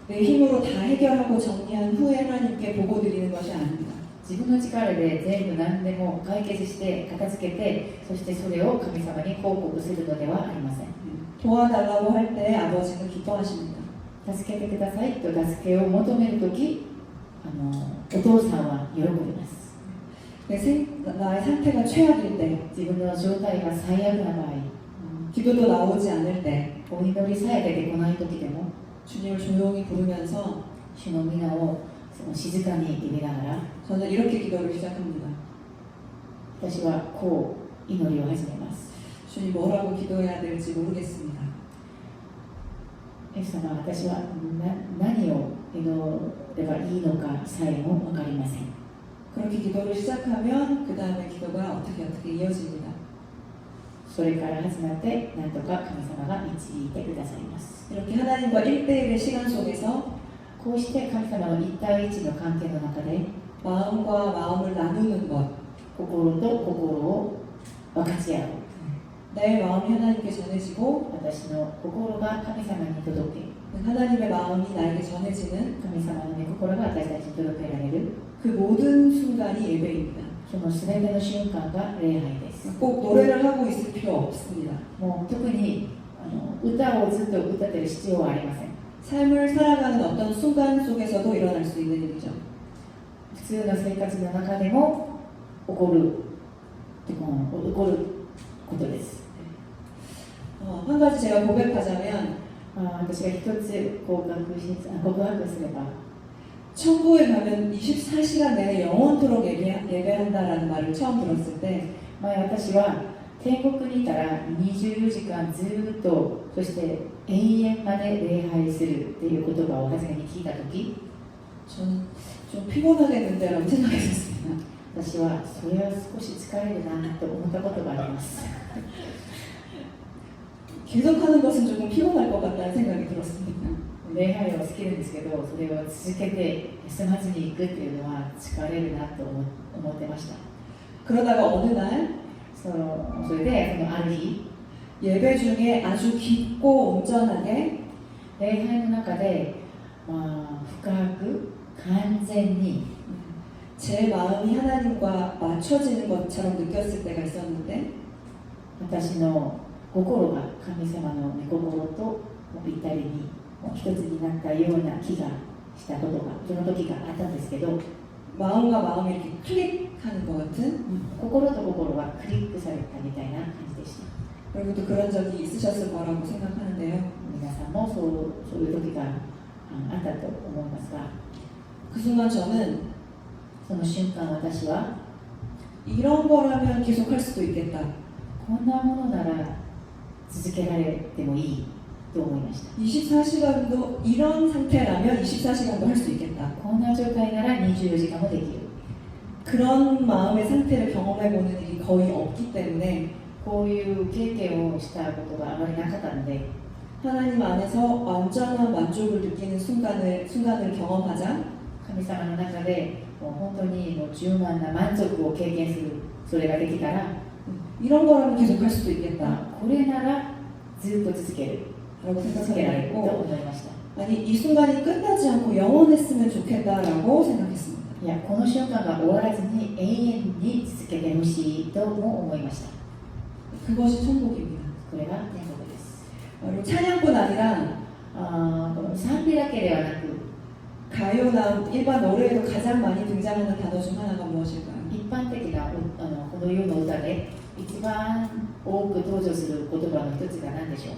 내 힘으로 다 해결하고 정리한 후에 하나님께 보고 드리는 것이 아닙니다. 自分の力で全部何でも解決して片付けてそしてそれを神様に報告するのではありません。 도와달라고 할 때 아버지는 기뻐하십니다. 助けてくださいと助けを求めるときお父さんは喜びます。 나의 상태가 최악일 때, 自分の状態が最悪な場合、 기도도 나오지 않을 때 お祈りさえ出てこない時でも 주님을 조용히 부르면서 主の皆をその静かに入れながら 저는 이렇게 기도를 시작합니다. 私はこう祈りを始めます。 주님 뭐라고 기도해야 될지 모르겠습니다. イエス様、私は何を祈ればいいのかさえも分かりません。 그렇게 기도를 시작하면 그 다음에 기도가 어떻게 이어집니다. それから始まって何とか神様が導いてくださいます。 이렇게 하나님과 1대1의 시간 속에서 こうして神様の1対1の関係の中で 마음과 마음을 나누는 것, 心と心を分かち合う。 내 마음이 하나님께 전해지고 私の心が神様に届け、 하나님의 마음이 나에게 전해지는 神様の御心が私たちに届けられる、 그 모든 순간이 예배입니다. その全ての瞬間が礼拝です。 꼭 노래를 하고 있을 필요 없습니다. もう特に歌をずっと歌ってる必要はありません。 삶을 살아가는 어떤 순간 속에서도 일어날 수 있는 일이죠. 普通の生活の中でも起こることです。 한 가지 제가 고백하자면 私が一つ告白すれば、 천국에 가면 24시간 내내 영원토록 예배한다라는 말을 처음 들었을 때 前私は天国にいたら24時間ずっと、そして永遠まで礼拝するっていう言葉を初めに聞いたとき、 저는 좀 피곤하겠는데라고 생각했었습니다. 私はそれは少し疲れるなと思ったことがあります。 계속하는 것은 조금 피곤할 것 같다는 생각이 들었습니다. 礼拝は好きなんですけど、それを続けて休まずに行くっていうのは疲れるなと思ってました。 그러다가 어느 날 それでそのある日、 예배 중에 아주 깊고 온전하게 礼拝の中で、深く完全に 제 마음이 하나님과 맞춰지는 것처럼 느꼈을 때가 있었는데 私の心が神様の御心とぴったりに一つになったような気がしたことがその時があったんですけど、 마음과 마음이 이렇게 클릭하는 것 같은 心と心がクリックされたみたいな感じでした。 여러분도 그런 적이 있으셨을 거라고 생각하는데요. 皆さんもそういう時があったと思いますが、 그 순간 저는 その瞬間私は 이런 거라면 계속 할 수도 있겠다. こんなものなら続けられてもいいと思いました。 24시간도 이런 상태라면 24시간도 할 수 있겠다. こんな状態なら24時間もできる。 그런 마음의 상태를 경험해보는 일이 거의 없기 때문에 こういう経験をしたことがあまりなかったので、 하나님 안에서 완전한 만족을 느끼는 순간을 경험하자. 神様の中でもう本当にもう充満な満足を経験する、それができたら、 이런 거라면 계속 할 수도 있겠다. これならずっと続ける、 라고 続けられると 생각하고 思いました。 아니 이 순간이 끝나지 않고 영원했으면 좋겠다라고 생각했습니다. いや、この瞬間が終わらずに永遠に続けてほしいとも思いました。 그것이 천국입니다. これが天国です。 그리고 찬양뿐 아니라 この賛美だけではなく、 가요나 일반 노래에도 가장 많이 등장하는 단어 중 하나가 무엇일까요? 一般的なこの世の歌で一番多く登場する言葉の一つが何でしょう。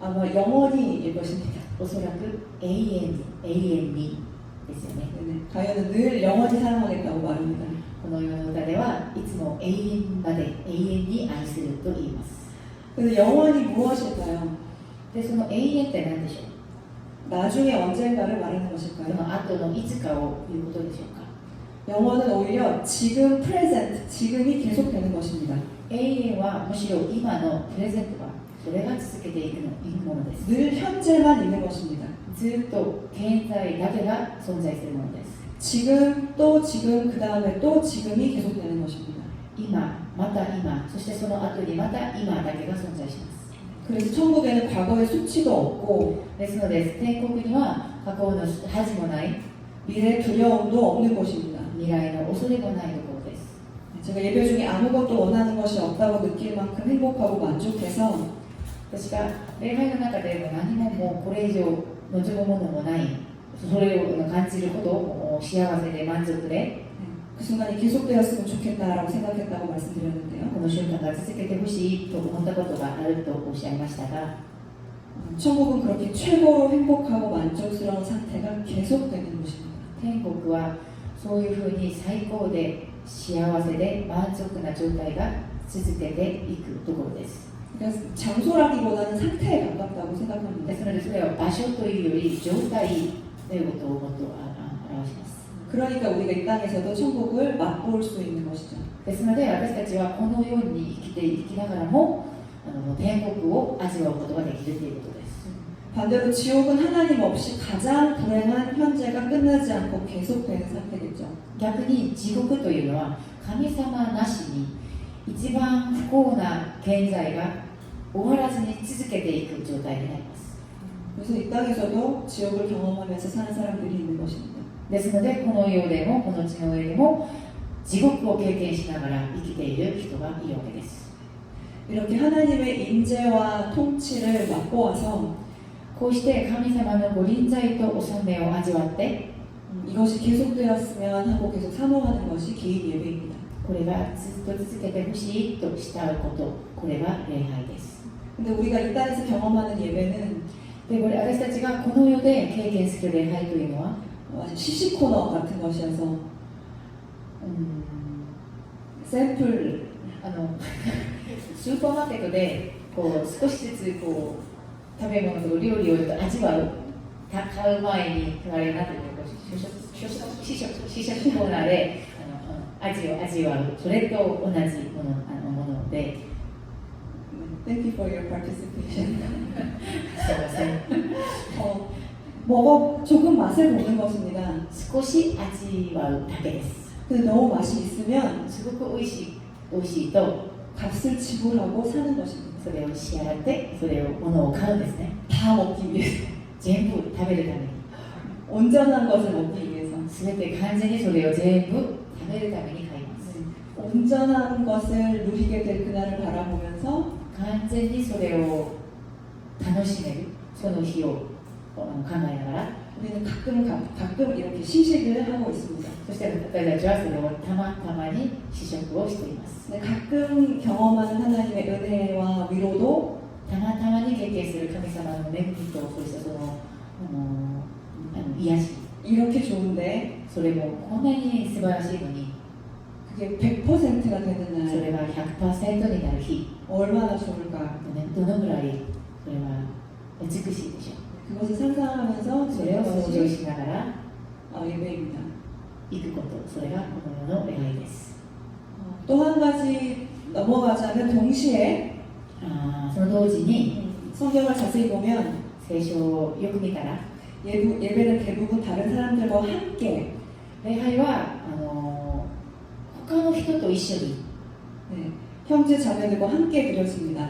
아마 영원히일 것입니다. おそらく永遠にですよね。 네네. 가요는 늘 영원히 사랑하겠다고 말합니다. この世の歌ではいつも永遠まで永遠に愛すると言います。 그래서 영원히 무엇일까요? で、その永遠って何でしょう。 나중에 언젠가를 말하는 そ 것일까요? の後のいつかを言うことでしょうか。 영원은 오히려 지금 프레젠트, 지금이 계속되는 것입니다. 永遠はむしろ今のプレゼントはそれが続けていくものです。 늘 현재만 있는 것입니다. ずっと現在だけが存在するものです。 지금 또 지금 그 다음에 또 지금이 계속되는 것입니다. 今、また今、そしてその後にまた今だけが存在します。 그래서 천국에는 과거의 수치도 없고 ですので、天国には過去の恥もない、 미래 두려움도 없는 곳입니다. 未来の恐れもないところです。 제가 예배 중에 아무것도 원하는 것이 없다고 느낄 만큼 행복하고 만족해서 私が礼拝の中でも何ももうこれ以上望むものもない、それを感じるほどもう幸せで満足で、그 순간이 계속되었으면 좋겠다라고 생각했다고 말씀드렸는데요. この瞬間が続けてほしいと思ったことがあるとおっしゃいましたが、 천국은 그렇게 최고로 행복하고 만족스러운 상태가 계속되는 곳입니다. 天国はそういうふうに最高で幸せで満足な状態が続けていくところです。 그래서 장소라기보다는 상태에 가깝다고 で 생각합니다. すのでそれは場所というより状態ということをもっと表します。 그러니까 우리가 이 땅에서도 천국을 맛볼 수 있는 것이죠. ですので私たちはこのように生きながらも天国を味わうことができるということです。 반대로 지옥은 하나님 없이 가장 불행한 현재가 끝나지 않고 계속되는 상태겠죠. 逆に地獄というのは神様なしに一番不幸な現在が終わらずに続けていく状態になります。 그래서 이 땅에서도 지옥을 경험하면서 사는 사람들이 있는 것입니다. ですのでこの世でもこの地の上でも地獄を経験しながら生きている人がいるわけです。 이렇게 하나님의 임재와 통치를 맛보아서 こうして神様のご臨在と治めを味わって 이것이 계속되었으면 하고 계속 사모하는 것이 개인 예배입니다. これがずっと続けてほしいと慕うこと、これが礼拝です。 근데 우리가 이 땅에서 경험하는 예배는 でこれ私たちがこの世で経験する礼拝というのは 시식 코너 같은 것이어서 샘플 スーパーマーケットでこう少しずつこう食べ物と料理を味わう買う前にあれなんていうの試食コーナーで味を味わうそれと同じもので Thank you for your participation. すいません 먹어 조금 맛을 보는 것입니다. 少し味わうだけです。 근데 너무 맛이 있으면 すごく美味しいと 값을 지불하고 사는 것입니다. それを支払ってそれを物を買うんですね。 다 먹기 위해서. 全部食べるために 온전한 것을 먹기 위해서. 全て完全にそれを全部食べるために買います。 온전한 것을 누리게 될 그날을 바라보면서 完全にそれを楽しめるその日を考えながら 우리는 가끔 이렇게 시식을 하고 있습니다. そして私たちはそれをたまに試食をしています。 네, 가끔 경험하는 하나님의 은혜와 위로도 たまに経験する神様の恵みとそうしたその癒し 이렇게 좋은데 それもこんなに素晴らしいのに 그게 100%가 되는 そ 날 れが 100% になる日 얼마나 좋을까. どのぐらいそれは美しいでしょう。 그것을 상상하면서 それを想像しながら 예배입니다. 行くことそれがこの世の礼拝です。 또 한 가지 넘어가자면 동시에 その同時に 성경을 자세히 보면 聖書をよく見たら 예배는 대부분 다른 사람들과 함께 礼拝は他の人と一緒に 네, 형제 자매들과 함께 드려집니다.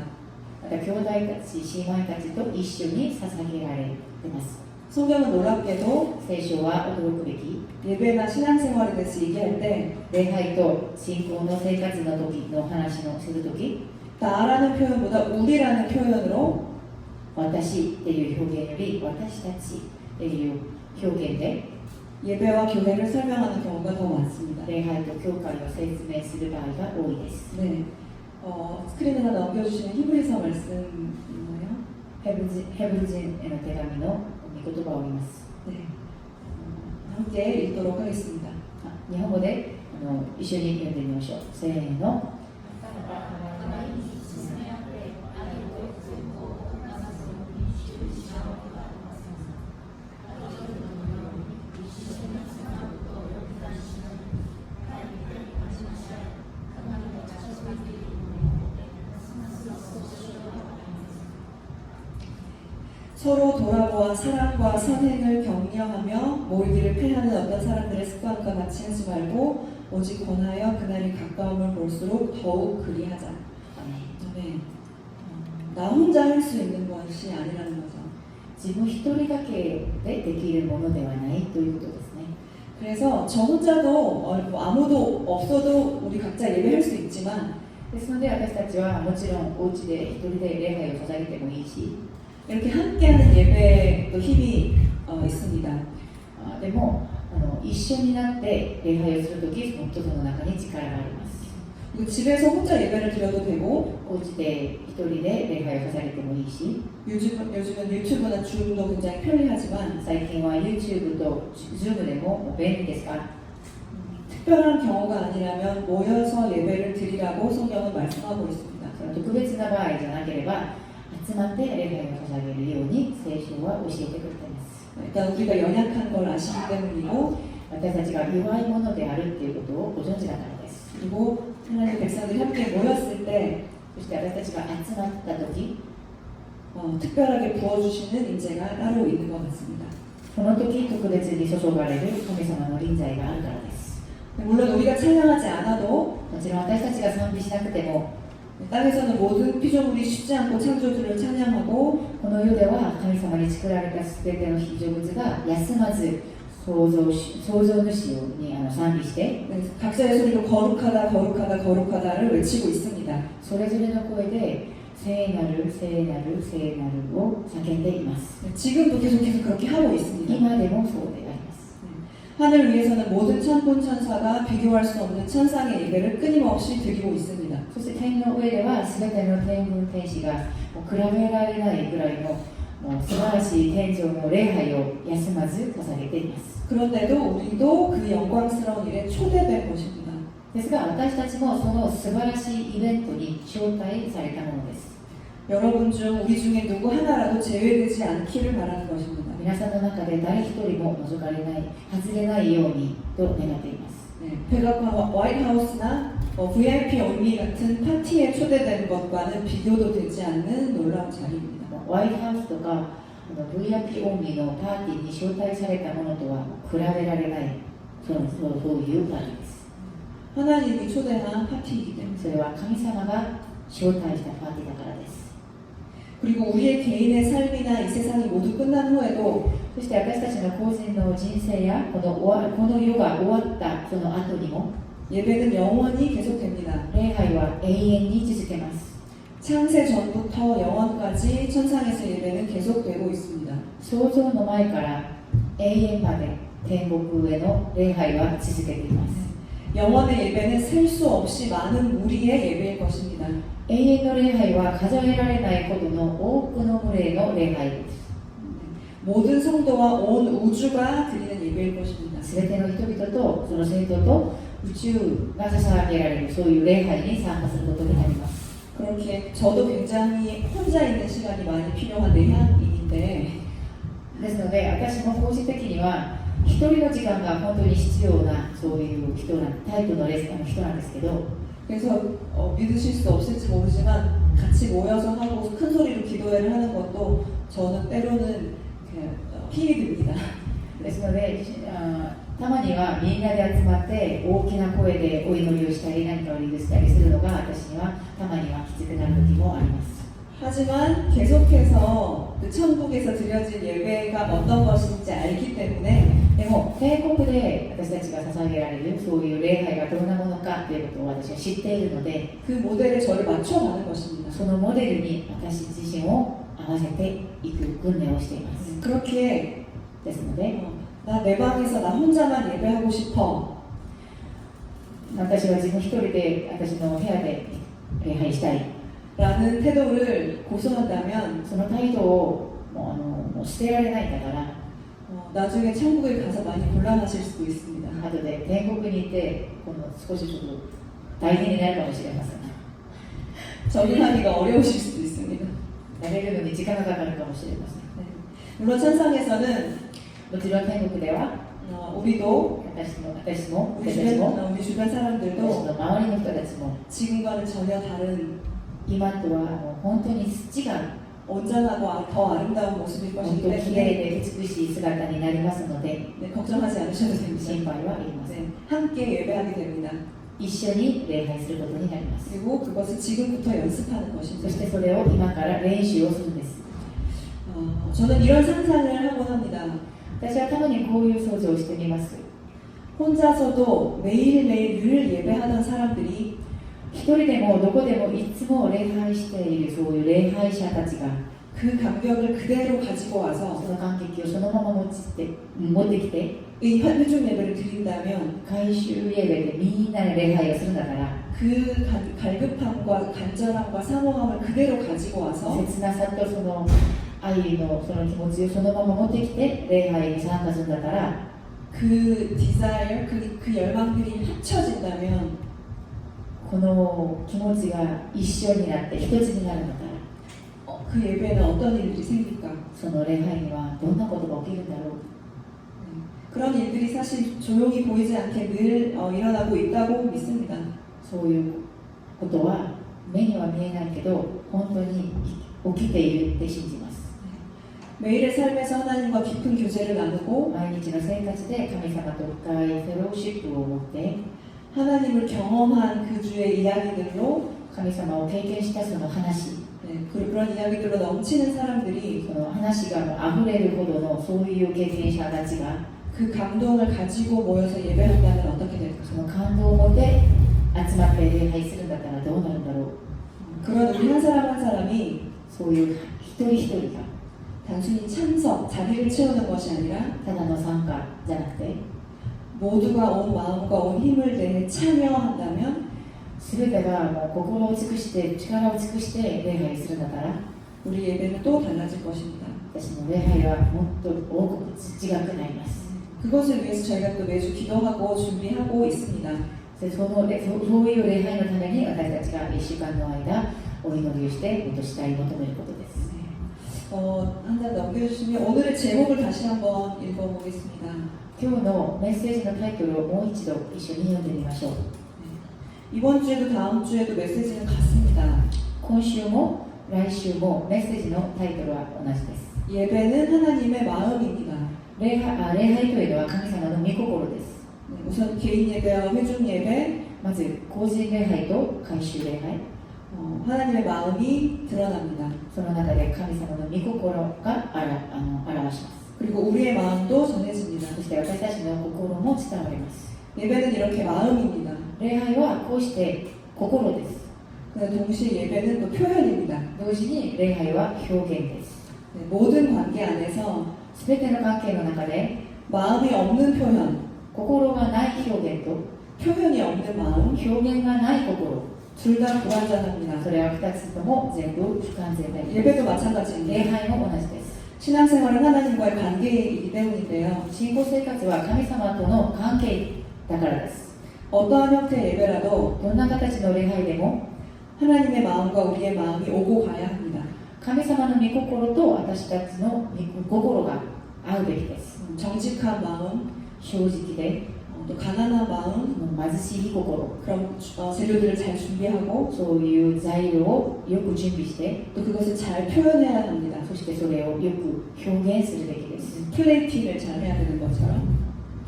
また兄弟たち姉妹たちと一緒に捧げられています。 성경은 놀랍게도 聖書は驚くべき 예배나 신앙생활에 대해서 얘기할 때 礼拝と信仰の生活の時の話をするとき 나라는 표현보다 우리라는 표현으로 私っていう表現より私たちっていう表現で 예배와 교회를 설명하는 경우가 더 많습니다. 礼拝と教会を説明する場合が多いです。 네, 스크린에다 넘겨주시는 히브리서 말씀이나요? ヘブル人への手紙の御言葉を見ます。 네, 함께 읽도록 하겠습니다. 日本語で一緒に読んでみましょう。せーの。서로 돌아보아 사랑과 선행을 격려하며 모이기를 패하는 어떤 사람들의 습관과 같이 하지 말고 오직 권하여 그날이 가까움을 볼수록 더욱 그리하자. 네. 나 혼자 할 수 있는 것이 아니라는 거죠. 自分一人だけでできるものではないということですね。 그래서 저 혼자도 아무도 없어도 우리 각자 예배할 수 있지만 ですので私たちはもちろんお家で一人で礼拝を捧げてもいいし 이렇게 함께하는 예배도 힘이 있습니다. でも一緒になって礼拝をするとき、もっとその中に力があります。 그리고 집에서 혼자 예배를 드려도 되고 お家で一人で礼拝をされてもいいし、 요즘은 유튜브나 줌도 굉장히 편리하지만 最近は YouTube と Zoom でも便利ですが、 특별한 경우가 아니라면 모여서 예배를 드리라고 성경은 말씀하고 있습니다. その特別な場合じゃなければ、集まって礼拝を捧げるように聖書は教えてくれています。 일단 우리가 연약한 걸 아시기 때문이고 私たちが弱いものであるということをご存知だからです。 그리고 하나님의 백성들이 함께 모였을 때 そして私たちが集まったとき、 특별하게 부어주시는 인재가 따로 있는 것 같습니다. この時特別に注がれる神様の臨在があるからです。 물론 우리가 찬양하지 않아도 もちろん私たちが賛美しなくても、 땅에서는 모든 피조물이 쉬지 않고 창조주를 찬양하고 この世では神様に作られたすべての被造物が休まず創造主に賛美して、 각자의 소리로 거룩하다 거룩하다 거룩하다를 외치고 있습니다. それぞれの声で聖なる聖なる聖なるを叫んでいます。 지금도 계속해서 그렇게 하고 있습니다. 今でもそうであります。 하늘 위에서는 모든 천군 천사가 비교할 수 없는 천상의 예배를 끊임없이 드리고 있습니다. そして天の上ではすべての天軍天使がもう比べられないぐらいのもう素晴らしい天上の礼拝を休まず捧げています。 그런데도 우리도 그 영광스러운 일에 초대된 것입니다. ですが私たちもその素晴らしいイベントに招待されたものです。 여러분 중 우리 중에 누구 하나라도 제외되지 않기를 바라는 것입니다. 皆さんの中で誰一人も除かれない外れないようにと願っています。 네, 백악관 화이트하우스나 VIP only 같은 파티에 초대된 것과는 비교도 되지 않는 놀라운 자리입니다. ホワイトハウスとかVIP オンリーのパーティーに招待されたものとは比べられないそういうパーティーです。 하나님이 초대한 파티이기 때문에 それは神様が招待したパーティーだからです。 그리고 우리의 개인의 삶이나 이 세상이 모두 끝난 후에도 そして私たちの個人の人生やこの世が終わったその後にも 예배는 영원히 계속됩니다. 礼拝は永遠に続けます。 창세 전부터 영원까지 천상에서 예배는 계속되고 있습니다. 創造の前から永遠まで天国への礼拝は続けています。 영원의 예배는 셀 수 없이 많은 무리의 예배일 것입니다. 永遠の礼拝は数えられないほどの多くの群れの礼拝です。 모든 성도와 온 우주가 드리는 예배일 것입니다. すべての人々とその生徒と宇宙が捧げられるそういう礼拝に参加することになります。 그렇게 저도 굉장히 혼자 있는 시간이 많이 필요한 내향인인데 ですので私も個人的には一人の時間が本当に必要なそういうタイプの人なんですけど 그래서 믿으실 수 없을지 모르지만 같이 모여서 하고 큰 소리로 기도회를 하는 것도 저는 때로는 힘이 듭니다. ですのでたまにはみんなで集まって大きな声でお祈りをしたり何かをリードしたりするのが私にはたまにはきつくなる時もあります。 하지만 계속해서 그 천국에서 드려진 예배가 어떤 것인지 알기 때문에 でも天国で私たちが捧げられるそういう礼拝がどんなものかということを私は知っているので 그 모델에 저를 맞춰가는 것입니다. そのモデルに私自身を合わせていく訓練をしています。 그렇게 ですので 나 내 방에서 나 혼자만 예배하고 싶어 私は自分一人で私の部屋で礼拝したい 라는 태도를 고수한다면 その態度をもう捨てられないんだから 나중에 천국에 가서 많이 곤란하실 수도 있습니다. 後で天国に行って少しちょっと大変になるかもしれません。 적응하기가 어려우실 수도 있습니다. 慣れるのに時間がかかるかもしれません。 네. 물론 천상에서는 もちろん天国では 우리도 私も私たちも 우리 私 주변 の 사람들도 周りの人たちも 지금과는 전혀 다른 今とはもう本当に違う 온전하고 더 아름다운 모습일 本 것이기 当に綺麗 때문에 で美しい姿になりますので 네, 걱정하지 않으셔도 됩니다. 心配はいりません。 네, 함께 예배하게 됩니다. 一緒に礼拝することになります。 그리고 그것을 지금부터 연습하는 そし 것입니다. てそれを今から練習をするんです。 저는 이런 상상을 하곤 합니다. 私はたまにこういう想像をしてみます。 혼자서도 매일매일 늘 예배하던 사람들이 一人でもどこでもいつも礼拝しているそういう礼拝者たちが 그 감격을 그대로 가지고 와서 その感激をそのまま持ってきて이 회중 예배를 드린다면 回収礼拝でみんなで礼拝をするんだから 그 갈급함과 간절함과 사모함을 그대로 가지고 와서 切なさとその愛のその気持ちをそのまま持ってきて礼拝に参加するんだから 그 desire, 그 열망들이 합쳐진다면 この気持ちが一緒になって一つになるんだから 그 예배에는 어떤 일들이 생길까? その礼拝にはどんなことが起きるんだろう 그런 일들이 사실 조용히 보이지 않게 늘 일어나고 있다고 믿습니다. そういうことは目には見えないけど本当に起きているって信じます 매일의 삶에서 하나님과 깊은 교제를 나누고 毎日の生活で神様と深いフェローシップを持って 하나님을 경험한 그 주의 이야기들로 神様を経験したその話 그런 이야기들로 넘치는 사람들이 その話がもう溢れるほどのそういう経験者たちが 그 감동을 가지고 모여서 예배한다면 어떻게 될까? その感動を持って集まって礼拝するんだったらどうなるんだろう 그런 우리 한 사람 한 사람이 そういう一人一人が 단순히 참석, 자리를 채우는 것이 아니라 ただの参加じゃなくて 모두가 온 마음과 온 힘을 내에 참여한다면 全てがもう心を尽くして力を尽くして礼拝するんだから 우리 예배는 또 달라질 것입니다. 私の礼拝はもっと多く違くなります 그것을 위해서 저희가 또 매주 기도하고 준비하고 있습니다. でそういう礼拝のために私たちが1週間の間お祈りをしてもっとしたい求めることです 한 장 넘겨주시면 오늘의 제목을 다시 한번 읽어보겠습니다. 今日のメッセージのタイトルをもう一度一緒に読んでみましょう 이번 주에도 다음 주에도 메시지는 같습니다. 今週も来週もメッセージのタイトルは同じです 예배는 하나님의 마음입니다. 礼拝というのは神様の御心です 우선 개인 예배와 회중 예배, まず個人礼拝と回収礼拝 하나님의 마음이 드러납니다. その中で神様の御心が表します 그리고 우리의 마음도 전해집니다. そして私たちの心も伝わります 예배는 이렇게 마음입니다. 礼拝はこうして心です 동시에 예배는 또 표현입니다. 同時に礼拝は表現です 모든 관계 안에서 全ての関係の中で 마음이 없는 표현, 心がない表現と 표현이 없는 마음, 表現がない心 둘 다 불완전합니다. それは2つとも全部不完全であります 예배도 礼 마찬가지입니다. 拝も同じです 신앙생활은 하나님과의 관계이기 때문인데요. 信仰生活は神様との関係だからです 어떠한 형태의 예배라도 どんな形の礼拝でも 하나님의 마음과 우리의 마음이 오고 가야 합니다. 神様の御心と私たちの御心が合うべきです 정직한 마음, 正直で 또 가난한 마음, 貧しい心 그런 재료들을 잘 준비하고 そういう材料をよく準備して 또 그것을 잘 표현해야 합니다. そしてそれをよく表現するべきです 플레이팅을 잘 해야 되는 것처럼.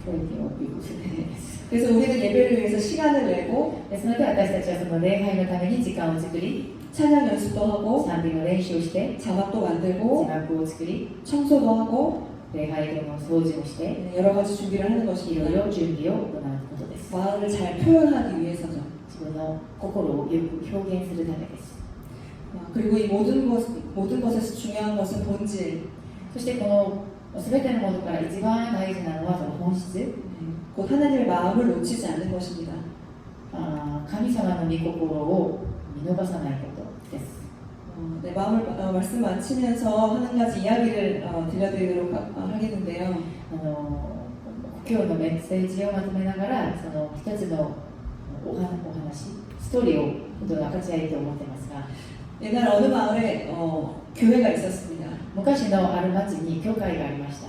表現をよくするべきです 그래서 우리는 예배를 위해서 시간을 내고 ですので私たちはその礼拝のために時間を作り 찬양 연습도 하고 賛美の練習をして 자막도 字 만들고 幕を作り 청소도 하고 礼拝での掃除をして 여러 가지 준비를 하는 いろい 것입니다. ろ準備を行うことです 마음을 잘 표현하기 위해서죠. 自分の心をよく表現するためです 그리고 이 모든 것에서 중요한 것은 본질, そしてこの全てのものから一番大事なのはその本質 곧 하나님의 마음을 놓치지 않는 것입니다. 神様の御心を見逃さないことです 네, 말씀 마치면서 한 가지 이야기를 들려드리도록 하겠는데요. 今日のメッセージをまとめながらその一つのお話ストーリーを本当に分かち合いたいと思ってますが 옛날 어느 마을에 교회가 있었습니다. 昔のある町に教会がありました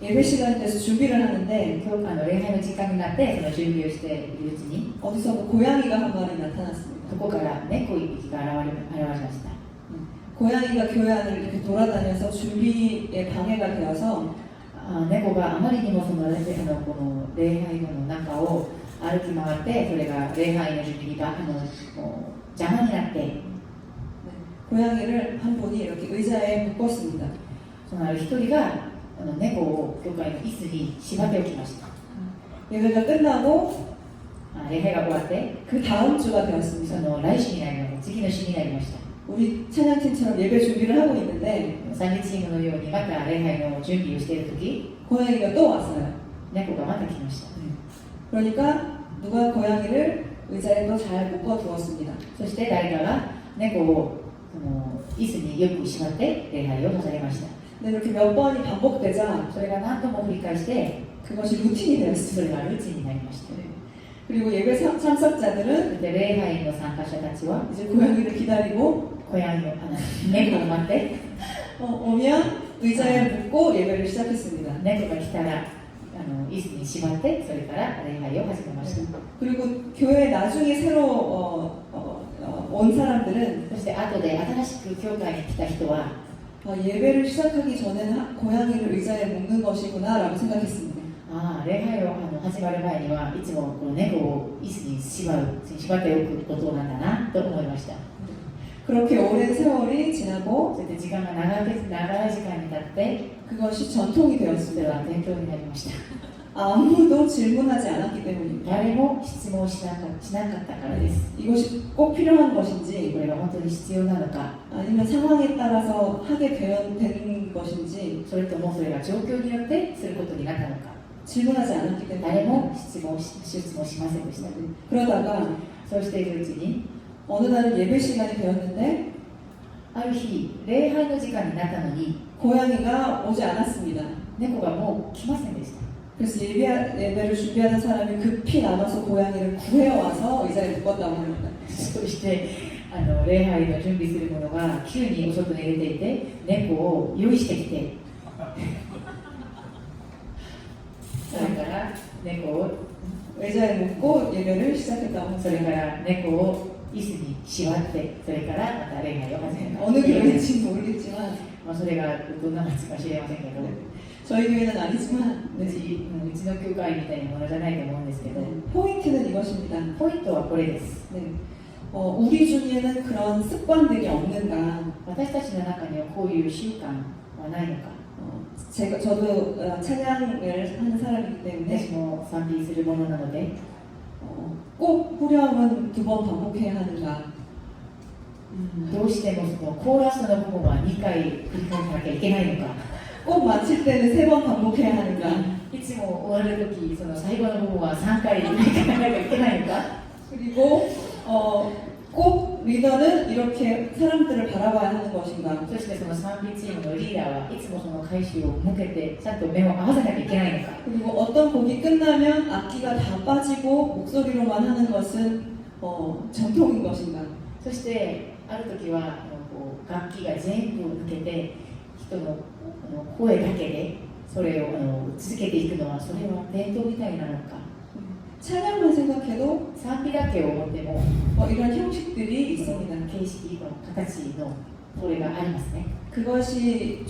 예배 시간이 돼서 준비를 하는데 礼拝の時間になってその準備をしているうちに 어디서 고양이가 한 마리 나타났습니다. そこから猫一匹が現れました 고양이가 교회 안을 이렇게 돌아다녀서 준비에 방해가 되어서 猫があまりにもそのこの礼拝の中を歩き回ってそれが礼拝の準備が邪魔になって 고양이를 한 분이 이렇게 의자에 묶었습니다. そのある一人が猫を教会の椅子に縛っておきました 예배가 끝나고 礼拝が終わって 그 다음 주가 되었습니다. その来週になりました次の週になりました 우리 찬양팀처럼 예배 준비를 하고 있는데 賛美チームのようにまた礼拝の準備をしている時 고양이가 또 왔어요. 猫がまた来ました。 그러니까 누가 고양이를 의자에 또 잘 묶어 두었습니다. そして誰かが猫を椅子によくしまって礼拝を捧げました。 근데 이렇게 몇 번이 반복되자 それが何度も繰り返して 그것이 루틴이 そ 되었습니다. れがルーチンになりました。 그리고 예배 참석자들은 で礼拝の参加者たちは 이제 고양이를 기다리고 小屋の猫を待って 오면 의자에 묶고 예배를 시작했습니다. 猫が来たら椅子にしまってそれから礼拝を始めました。 그리고 교회에 나중에 새로 온 사람들은 そして後で新しく教会に来た人は 예배를 시작하기 전에는 고양이를 의자에 묶는 것이구나라고 생각했습니다. ああ礼拝を始まる前にはいつもこの猫を椅子に縛っておくことなんだなと思いました。 그렇게 오랜 세월이 지나고 それで時間が長い時間に経って 그것이 전통이 それ 되었습니다. は伝統になりました。 아무도 질문하지 않았기 때문입니다. 誰も質問しなかったからです。 이것이 꼭 필요한 こ 것인지 れが本当に必要なのか、 아니면 상황에 따라서 하게 되는 것인지 それともそれが状況によってすることになったのか、 질문하지 않았기 誰 때문에 も質問しませんでした。 그러다가 そうしているうちに 어느 날은 예배 시간이 되었는데 ある日礼拝の時間になったのに 고양이가 오지 않았습니다. 猫がもう来ませんでした。 그래서 예배를 준비하는 사람이 급히 나가서 고양이를 구해와서 의자에 묶었다고 합니다. そして礼拝の準備する者が急に遅く寝れていて猫を用意してきてそれから猫を 의자에 묶고 예배를 시작했다고 そ 합니다. れから猫を椅子に縛ってそれからまた礼拝を始めま 어느 した。 교회인지 모르겠지만 まあそれがどんな町か知れませんけど、 저희 교회는 아니지만 うちの教会みたいなものじゃないと思うんですけど、 포인트는 이것입니다. ポイントはこれです。 네. 우리 중에는 그런 습관들이 없는가? 私たちの中にはこういう習慣はないのか。 저도 찬양을 하는 사람이기 私 때문에 も賛美するものなので、 꼭 후렴은 2번 반복해야 하는가? どうしてもそのコーラスの部分は2回繰り返さなきゃいけないのか、 꼭 마칠 때는 3번 반복해야 하는가? いつも終わるとき、その最後の部分は3回繰り返さなきゃいけないのか、 그리고 꼭 리더는 이렇게 사람들을 바라봐야 하는 것인가? そしてその賛美チームのリーダーはいつもその回収を向けてちゃんと目を合わせなきゃいけないのか、 그리고 어떤 곡이 끝나면 악기가 다 빠지고 목소리로만 하는 것은 전통인 것인가? そしてあるときは楽器が全部抜けて人の声だけでそれを続けていくのはそれは伝統みたいなのか、 찬양만 생각해도 賛美だけを思っても 이런 형식들이 있습니다. 形式の形のそれがありますね。 그것이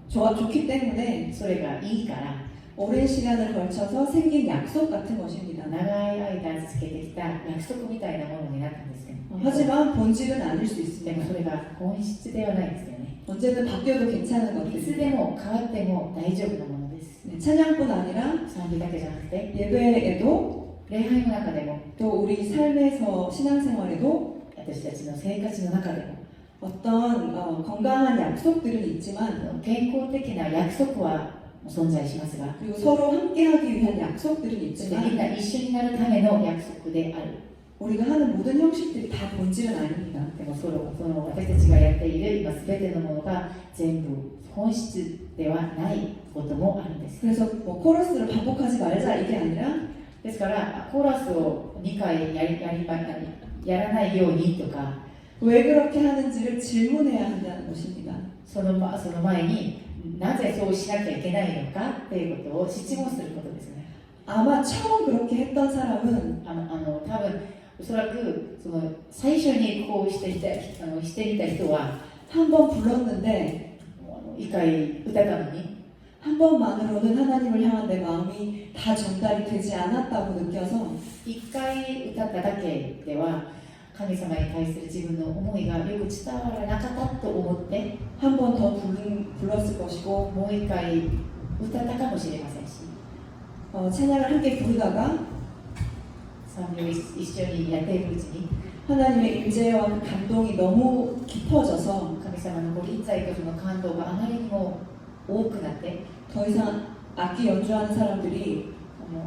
좋기 때문에 それがいいから 오랜 시간을 걸쳐서 생긴 약속 같은 것입니다. 長い間続けてきた約束みたいなものになったんですね。 하지만 본질은 아닐 수 で 있습니다. もそれが本質ではないですよね。 언제든 바뀌어도 괜찮은 いつ 것들입니다. でも変わっても大丈夫なものです。 네, 찬양뿐 아니라 賛美だけじゃなくて 예배에도 礼拝の中でも 또 우리 삶에서 신앙생활에도 私たちの生活の中でも 어떤 건강한 약속들은 있지만 健康的な約束は存在しますが、 그리고 서로 함께하기 위한 약속들은 そしてみん 있지만 な一緒になるための約束である。 우리가 하는 모든 형식들이 다 본질은 아닙니다. でもその私たちがやっている今すべてのものが全部本質ではないこともあるんです。 그래서 코러스를 반복하지 말자 이게 아니라 ですからコーラスを2回やらないようにとか、 왜 그렇게 하는지를 질문해야 한다는 것입니다. その前になぜそうしなきゃいけないのかっていうことを質問することですね。 아마 처음 그렇게 했던 사람은 多分おそらくその最初にこうしていた人は 한 번 불렀는데 1回歌ったのに 한 번만으로는 하나님을 향한 내 마음이 다 전달이 되지 않았다고 느껴서 1回歌っただけでは神様に対する自分の思いがよく伝わらなかったと思って 한 번 더 불렀을 것이고 もう1回歌ったかもしれませんし、 찬양을 함께 부르다가 賛美を一緒にやっているうちに 하나님의 임재와 그 감동이 너무 깊어져서 神様のご臨在とその感動があまりにも多くなって 더 이상 악기 연주하는 사람들이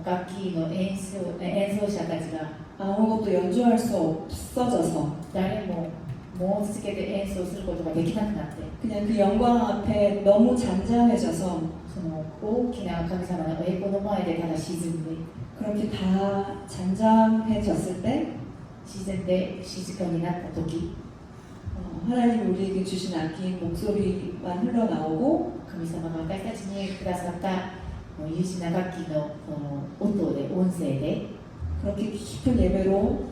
楽器の演奏者たちが 아무것도 연주할 수 없어져서 誰ももう続けて演奏することができなくなって 그냥 그 영광 앞에 너무 잠잠해져서 その大きな神様の栄光の前でただ沈んで 그렇게 다 잠잠해졌을 때 沈んで静かになった時 하나님이 우리에게 주신 악기 목소리만 흘러나오고 神様が私たちにくださった優秀な楽器のこの音で音声で 그렇게 깊은 예배로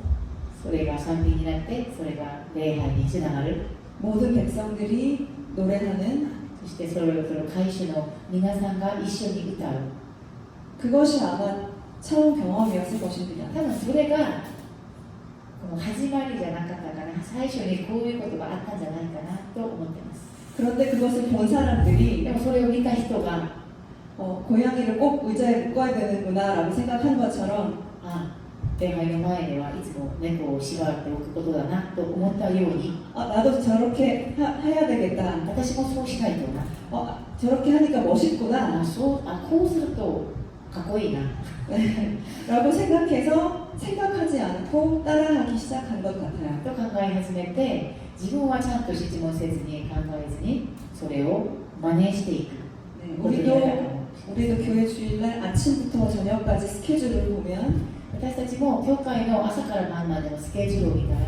それが賛美になってそれが礼拝につながる 모든 백성들이 노래하는 そしてそれぞれ会衆の皆さんが一緒に歌う 그것이 아마 처음 경험이었을 것입니다. 多分それがこの始まりじゃなかったかな最初にこういうことがあったんじゃないかなと思ってます 그런데 그것을 본 사람들이 でもそれを見た人が 고양이를 꼭 의자에 묶어야 되는구나 라고 생각한 것처럼 あ礼拝の前ではいつも猫を縛っておくことだなと思ったように 나도 저렇게 해야 되겠다. 私もそうしないとな 저렇게 하니까 멋있구나 こうするとかっこいいな 라고 생각해서 생각하지 않고 따라하기 시작한 것 같아요. と考え始めて自分はちゃんと質問せずに考えずにそれを真似していく 네, ことになるかも 우리도 교회 주일날 아침부터 저녁까지 스케줄을 보면 私たちも教会の朝から晩までのスケジュールを見たら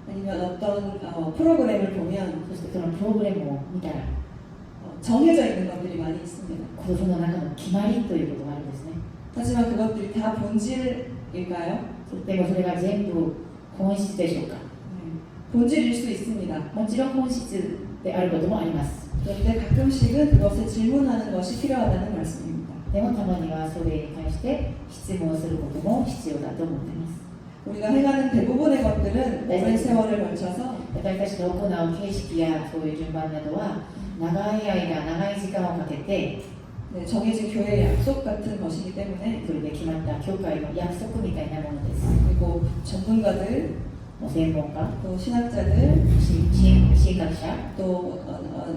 아니면 어떤 프로그램을 보면 そしてそのプログラムを見たら 정해져 있는 것들이 많이 있습니다. その中の決まりということがあるんですね 하지만 그것들이 다 본질일까요? でもそれが全部本質でしょうか 본질일 수 있습니다. もちろん本質であることもあります 그런데 가끔씩은 그것을 질문하는 것이 필요하다는 말씀입니다. でもたまにはそれに関して質問することも必要だと思っています 우리가 행하는 대부분의 것들은 오랜 세월을 걸쳐서 私たちの行う形式やそういう順番などは長い間長い時間をかけて 네, 정해진 교회의 약속 같은 것이기 때문에 それで決まった教会の約束みたいなものです 그리고 전문가들 専門家 또 신학자들 神学者 또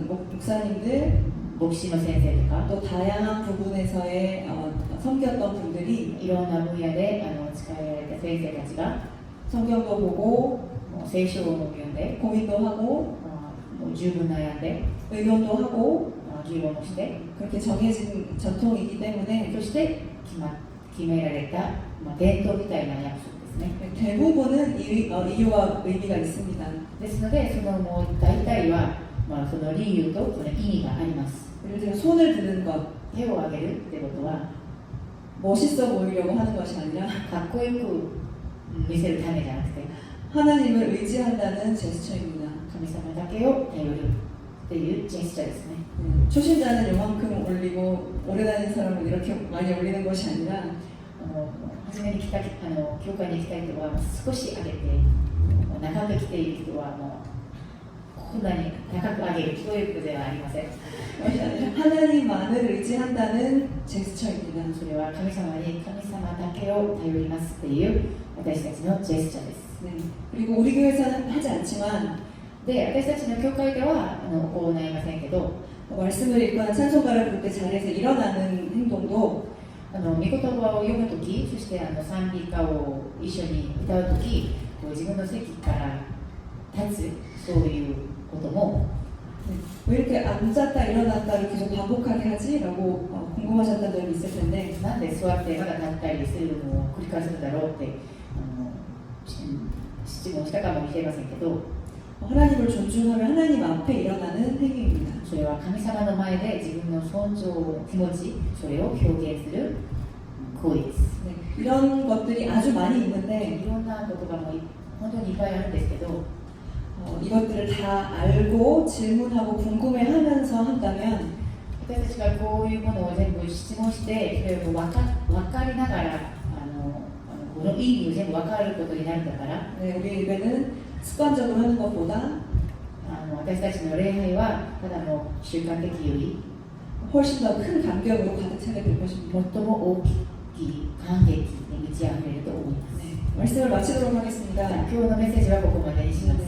목사님들 牧師の先生とか 또 다양한 부분에서의 섬겼던 분들이 いろんな分野で使えられた先生たちが 성경도 보고 もう聖書を読んで 고민도 하고 もう十分悩んで 의논도 하고 議論をして 그렇게 정해진 전통이기 때문에 そして決められた、伝統みたいな約束ですね 대부분은 이유와 의미가 있습니다. ですのでそのもう大体は、その理由とその意味があります 예를 들어 손을 드는 것 手を挙げるってことは 멋있어 보이려고 하는 것이 아니라 かっこよく見せるためじゃなくて 하나님을 의지한다는 제스처입니다. 神様だけを頼るっていうジェスチャーですね 초신자는 요만큼 올리고 오래 다닌 사람은 이렇게 많이 올리는 것이 아니라 初めに来た教会に来た人は少し上げて長く来ている人はもうこんなに高く上げるそういうことではありません 하나님만을 의지한다는 제스처입니다. それは神様に神様だけを頼りますっていう私たちのジェスチャーです 네. 그리고 우리 교회에서는 하지 않지만 で私たちの教会では行いませんけど 말씀을 읽거나 찬송가를 부를 때 자리에서 일어나는 행동도 御言葉を読むとき、そして賛美歌を一緒に歌うとき、自分の席から立つ、そういうことも 왜 이렇게 앉았다 일어났다를 계속 반복하게 하지? 라고 궁금하셨던 점이 있을 텐데 なんで座ってまだ立ったりするのを繰り返すんだろうって質問したかもしれませんけど 하나님을 존중하며 하나님 앞에 일어나는 행위입니다. それは神様の前で自分の尊重気持ち、それを表現する行為です 네. 이런 것들이 아주 많이 있는데 いろんなことがもう本当にいっぱいあるんですけど 이것들을 다 알고 질문하고 궁금해하면서 한다면 私たちがこういうものを全部質問してそれを分かりながらこの意味を全部分かることになるんだから 네, 우리 예배는 습관적으로 하는 것보다 私たちの礼拝はただの習慣的より 훨씬 더 큰 감격으로 가득 차게 될 것입니다. 最も大きい感激に満ち溢れると思います 네, 말씀을 마치도록 하겠습니다. 今日のメッセージはここまでにします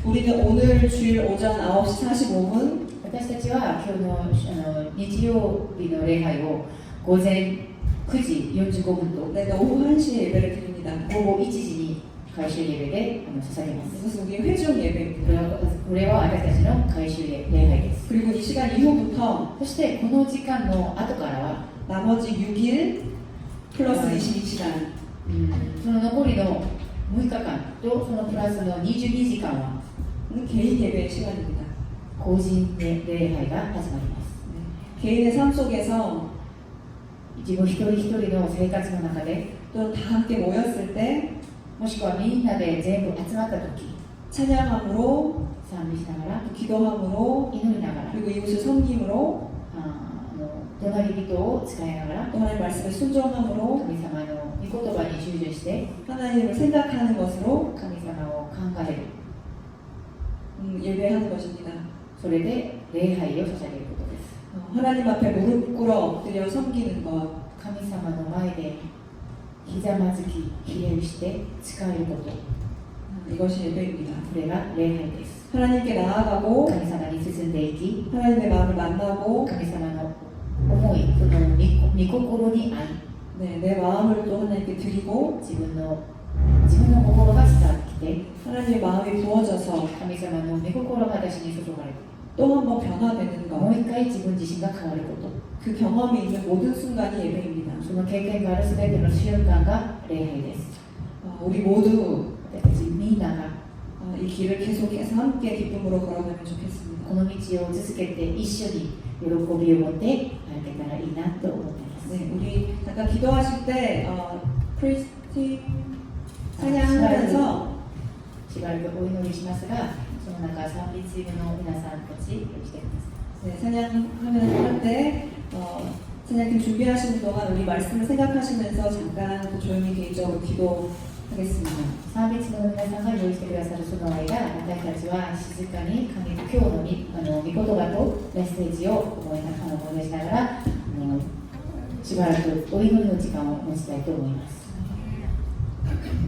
우리는 오늘 주일 오전 9시 45분 私たちは今日の日曜日の礼拝を午前9時45分と 네, 오후 1시에 예배를 드립니다. 午後1時に回収礼拝で捧げます。 이것은 우리 회중 예배입니다. これは私たちの回収礼拝です。 그리고 이 시간 이후부터 そしてこの時間の後からは、 나머지 6일 플러스 22시간 その残りの6日間とそのプラスの22時間は 개인 예배의 시간입니다. 個人礼拝が始まります。 개인의 삶 속에서 自分一人一人の生活の中で、 또 다 함께 모였을 때 もしくはみんなで全部集まった時、 찬양함으로 賛美しながら、 또 기도함으로 祈りながら、 그리고 이웃을 섬김으로 隣人を使いながら、 또 하나님 말씀에 순종함으로 神様の御言葉に従順して 하나님을 생각하는 것으로 神様を考える、 예배하는 것입니다. それで礼拝を捧げることです。 하나님 앞에 무릎 꿇어 엎드려 섬기는 것 神様の前でひざまずき、ひれ伏して使えること、 이것이 예배입니다. これが礼拝です。 하나님께 나아가고 神様に進んでいき、 하나님의 마음을 만나고 神様の思い、その御心に合い、 네, 내 마음을 또 하나님께 드리고 自分の心が伝わってきて、 하나님의 마음이 부어져서 神様の御心が私に注がれる、 또 한 번 변화되는 も 것 う一回自分自身が変わること、 그 경험이 있는 모든 순간이 예배입니다. その経験があるすべての瞬間が礼拝です。 우리 모두 私たちみんなが 이 길을 계속해서 함께 기쁨으로 걸어가면 좋겠습니다. この道を続けて一緒に喜びを持って歩けたらいいなと思っています。 네, 우리 잠깐 기도하실 때 크리스티 찬양하면서 しばらくお祈りしますが、その中賛美チームの皆さんたち来てください。 네, 찬양하면서 할 때 찬양팀 준비하시는 동안 우리 말씀을 생각하시면서 잠깐 또 조용히 개인적으로 기도하겠습니다. 賛美チームの皆さんが用意してくださるその間、私たちは静かに神の今日の御言葉とメッセージを思い出しながらしばらくお祈りの時間を持ちたいと思います。